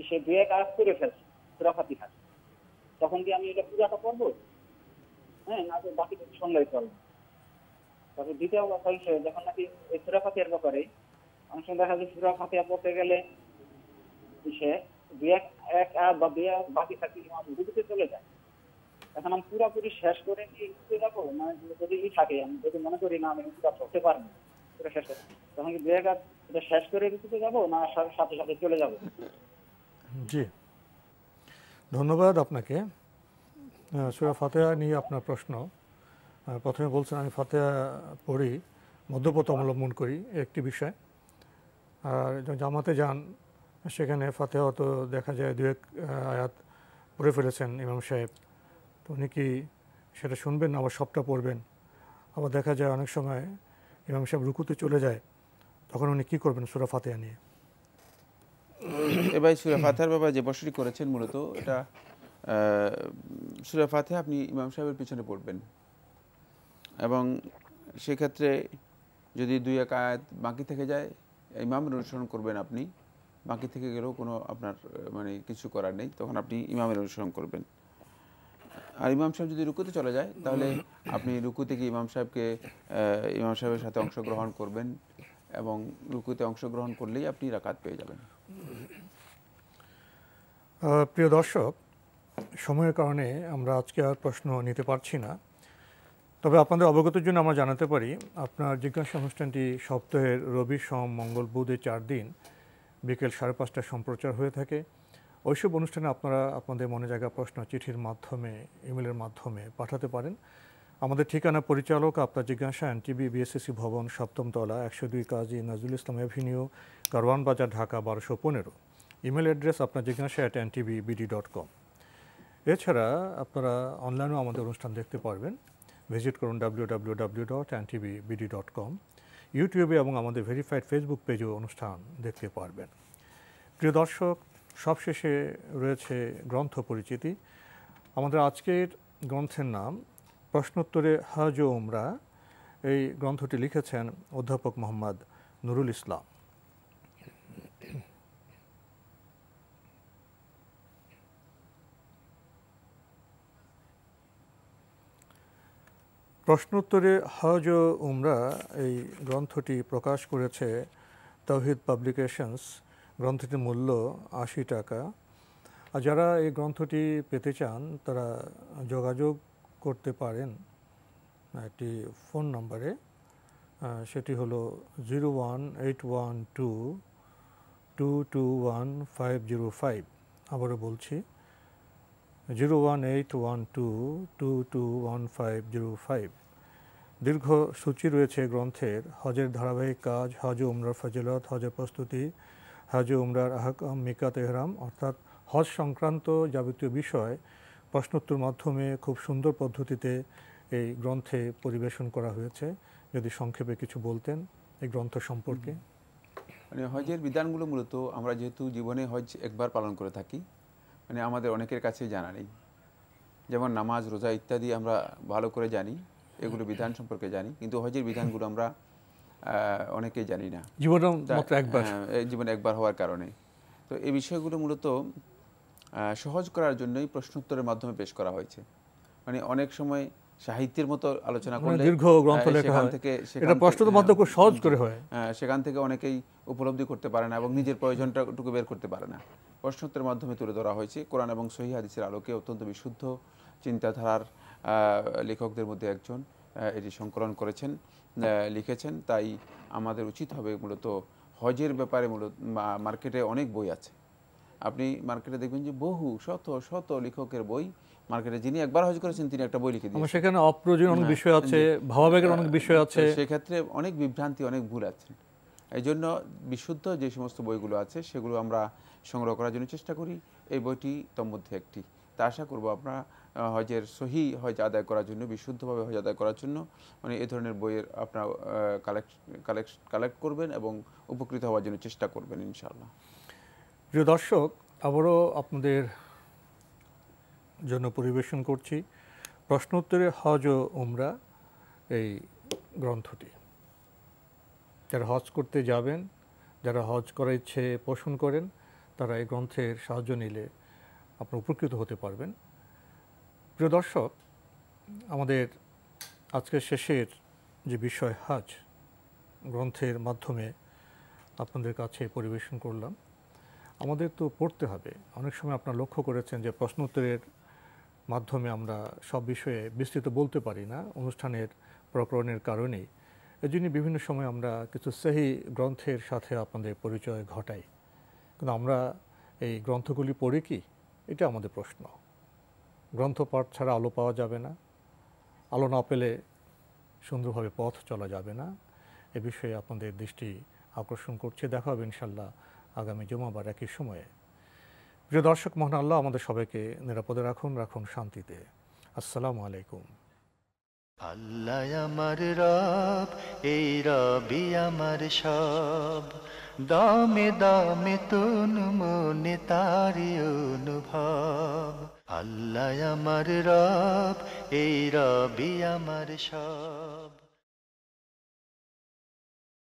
সে 2-1 আয়াত করে ফেলছি সূরা ফাতিহা, তখন কি আমি এটা পুরাটা পড়বো? হ্যাঁ, না তো বাকি কিছু শুনলেই চলবে? তারপর দ্বিতীয় কথা হচ্ছে, যখন নাকি এই সূরা ফাতিহার ব্যাপারে অনেক সময় দেখা যায় সূরা ফাতিহা পড়তে গেলে সে 2-1 আয়াত বা 2 আয়াত বাকি থাকলে ইমাম রুকুতে চলে যায়। এখন আমি পুরোপুরি শেষ করে কি রুকুতে যাবো? মানে যদি থাকে, আমি যদি মনে করি না আমি রুকুটা পড়তে পারবো পুরো শেষ করে, তখন কি 2-1 আয়াত এটা শেষ করে রুকুতে যাবো, না সাথে সাথে চলে যাবো? জি, ধন্যবাদ আপনাকে। সূরা ফাতিহা নিয়ে আপনার প্রশ্ন। প্রথমে বলছেন আমি ফাতিহা পড়ি, মধ্যপথ অবলম্বন করি, একটি বিষয়। আর জামাতে যান, সেখানে ফাতিহা তো দেখা যায় 2-1 আয়াত পড়ে ফেলেছেন ইমাম সাহেব, তো উনি কি সেটা শুনবেন না আবার সবটা পড়বেন? আবার দেখা যায় অনেক সময় ইমাম সাহেব রুকুতে চলে যায়, তখন উনি কী করবেন সূরা ফাতিহা নিয়ে? এবার সূরা ফাতিহার ব্যাপারে যে প্রশ্নটি করেছেন, মূলত এটা সূরা ফাতিহা আপনি ইমাম সাহেবের পিছনে পড়বেন, এবং সেক্ষেত্রে যদি 2-1 আয়াত বাকি থেকে যায় ইমামের অনুসরণ করবেন আপনি, বাকি থেকে গেলেও কোনো আপনার মানে কিছু করার নেই, তখন আপনি ইমামের অনুসরণ করবেন। আর ইমাম সাহেব যদি রুকুতে চলে যায়, তাহলে আপনি রুকু থেকে ইমাম সাহেবের সাথে অংশগ্রহণ করবেন, এবং রুকুতে অংশগ্রহণ করলেই আপনি রাকাত পেয়ে যাবেন। প্রিয় দর্শক, সময়ের কারণে আমরা আজকে আর প্রশ্ন নিতে পারছি না, তবে আপনাদের অবগতির জন্য আমরা জানাতে পারি আপনার জিজ্ঞাসা অনুষ্ঠানটি সপ্তাহের রবি, সোম, মঙ্গল, বুধে 4 দিন বিকেল 5:30টায় সম্প্রচার হয়ে থাকে। ওইসব অনুষ্ঠানে আপনারা আপনাদের মনে জায়গা প্রশ্ন চিঠির মাধ্যমে, ইমেলের মাধ্যমে পাঠাতে পারেন। আমাদের ঠিকানা পরিচালক আপনার জিজ্ঞাসা, এনটিভি, বিএসসিসি ভবন, 7ম তলা, 102 কাজী নজরুল ইসলাম এভিনিউ, কারওয়ান বাজার, ঢাকা 1215। ইমেল অ্যাড্রেস আপনার জিজ্ঞাসা @ntvbd.com। এছাড়া আপনারা অনলাইনেও আমাদের অনুষ্ঠান দেখতে পারবেন, ভিজিট করুন www.ntvbd.com। ইউটিউবে এবং আমাদের ভেরিফাইড ফেসবুক পেজেও অনুষ্ঠান দেখতে পারবেন। প্রিয় দর্শক, সবশেষে রয়েছে গ্রন্থ পরিচিতি। আমাদের আজকের গ্রন্থের নাম প্রশ্নোত্তরে হজ ও উমরা। এই গ্রন্থটি লিখেছেন অধ্যাপক মোহাম্মদ নুরুল ইসলাম। প্রশ্নোত্তরে হজ ও উমরা এই গ্রন্থটি প্রকাশ করেছে তাওহীদ পাবলিকেশনস। গ্রন্থটির মূল্য 80 টাকা। আর যারা এই গ্রন্থটি পেতে চান তারা যোগাযোগ করতে পারেন একটি ফোন নম্বরে, সেটি হলো 01812221505। আবারও বলছি 01812221505। দীর্ঘ সূচি রয়েছে গ্রন্থের, হজের ধারাবাহিক কাজ, হজ ও উমরার ফজিলত, হজের প্রস্তুতি, হজ ও উমরার আহকাম, মিকাত ইহরাম, অর্থাৎ হজ সংক্রান্ত যাবতীয় বিষয় প্রশ্নোত্তর মাধ্যমে খুব সুন্দর পদ্ধতিতে এই গ্রন্থে পরিবেশন করা হয়েছে। যদি সংক্ষেপে কিছু বলতেন এই গ্রন্থ সম্পর্কে। মানে হজের বিধানগুলো মূলত আমরা যেহেতু জীবনে হজ একবার পালন করে থাকি, মানে আমাদের অনেকের কাছেই জানা নেই। যেমন নামাজ, রোজা ইত্যাদি আমরা ভালো করে জানি, এগুলো বিধান সম্পর্কে জানি, কিন্তু হজের বিধানগুলো আমরা অনেকেই জানি না, জীবনে একবার হওয়ার কারণে। তো এই বিষয়গুলো মূলত সহজ করার জন্যই প্রশ্নোত্তরের মাধ্যমে পেশ করা হয়েছে। মানে অনেক সময় সাহিত্যের মতো আলোচনা করলে দীর্ঘ গ্রন্থ লেখা হয়, এটা প্রশ্নোত্তর মাধ্যমে খুব সহজ করে হয়, সেখান থেকে অনেকেই উপলব্ধি করতে পারে না এবং নিজের প্রয়োজনটাটুকু বের করতে পারে না। প্রশ্নোত্তরের মাধ্যমে তুলে ধরা হয়েছে কোরআন এবং সহিহ হাদিসের আলোকে অত্যন্ত বিশুদ্ধ চিন্তাধারার লেখকদের মধ্যে একজন এটি সংকলন করেছেন, লিখেছেন। তাই আমাদের উচিত হবে মূলত হজের ব্যাপারে মূলত মার্কেটে অনেক বই আছে, আপনি মার্কেটে দেখবেন যে বহু শত শত লেখকের বই মার্কেটে, যিনি একবার হজ করেছেন তিনি একটা বই লিখে দিয়েছেন, সেখানে অপ্রয়োজনীয় অনেক বিষয় আছে, ভাবাবেগের অনেক বিষয় আছে, সেক্ষেত্রে অনেক বিভ্রান্তি, অনেক ভুল আছে। এই জন্য বিশুদ্ধ যে সমস্ত বইগুলো আছে সেগুলো আমরা সংগ্রহ করার জন্য চেষ্টা করি। এই বইটি তোর মধ্যে একটি। তা আশা করবো আপনারা হজের সহি হজ আদায় করার জন্য, বিশুদ্ধভাবে হজ আদায় করার জন্য মানে এই ধরনের বইয়ের আপনারা কালেক্ট করবেন এবং উপকৃত হওয়ার জন্য চেষ্টা করবেন ইনশাআল্লাহ। প্রিয় দর্শক, আবারও আপনাদের জন্য পরিবেশন করছি প্রশ্নোত্তরে হজ ও উমরা এই গ্রন্থটি। যারা হজ করতে যাবেন, যারা হজ করার ইচ্ছে পোষণ করেন, তারা এই গ্রন্থের সাহায্য নিলে আপনারা উপকৃত হতে পারবেন। প্রিয় দর্শক, আমাদের আজকের শেষের যে বিষয় হজ গ্রন্থের মাধ্যমে আপনাদের কাছে পরিবেশন করলাম। আমাদের তো পড়তে হবে। অনেক সময় আপনারা লক্ষ্য করেছেন যে প্রশ্নোত্তরের মাধ্যমে আমরা সব বিষয়ে বিস্তৃত বলতে পারি না অনুষ্ঠানের প্রকরণের কারণেই। এজন্য বিভিন্ন সময় আমরা কিছু সহি গ্রন্থের সাথে আপনাদের পরিচয় ঘটাই, কিন্তু আমরা এই গ্রন্থগুলি পড়ি কি, এটা আমাদের প্রশ্ন। গ্রন্থ পাঠ ছাড়া আলো পাওয়া যাবে না, আলো না পেলে সুন্দরভাবে পথ চলা যাবে না। এ বিষয়ে আপনাদের দৃষ্টি আকর্ষণ করছে। দেখা হবে ইনশাল্লাহ আগামী জুমাবার একই সময়ে। প্রিয় দর্শক, মহান আল্লাহ আমাদের সবাইকে নিরাপদে রাখুন, রাখুন শান্তিতে। আসসালামু আলাইকুম। আল্লাহ আমার রব, এই রবি আমার সব, দামে দামে তুন মনে তারি অনুভব। আল্লাহ আমার রব, এই রবি আমার সব।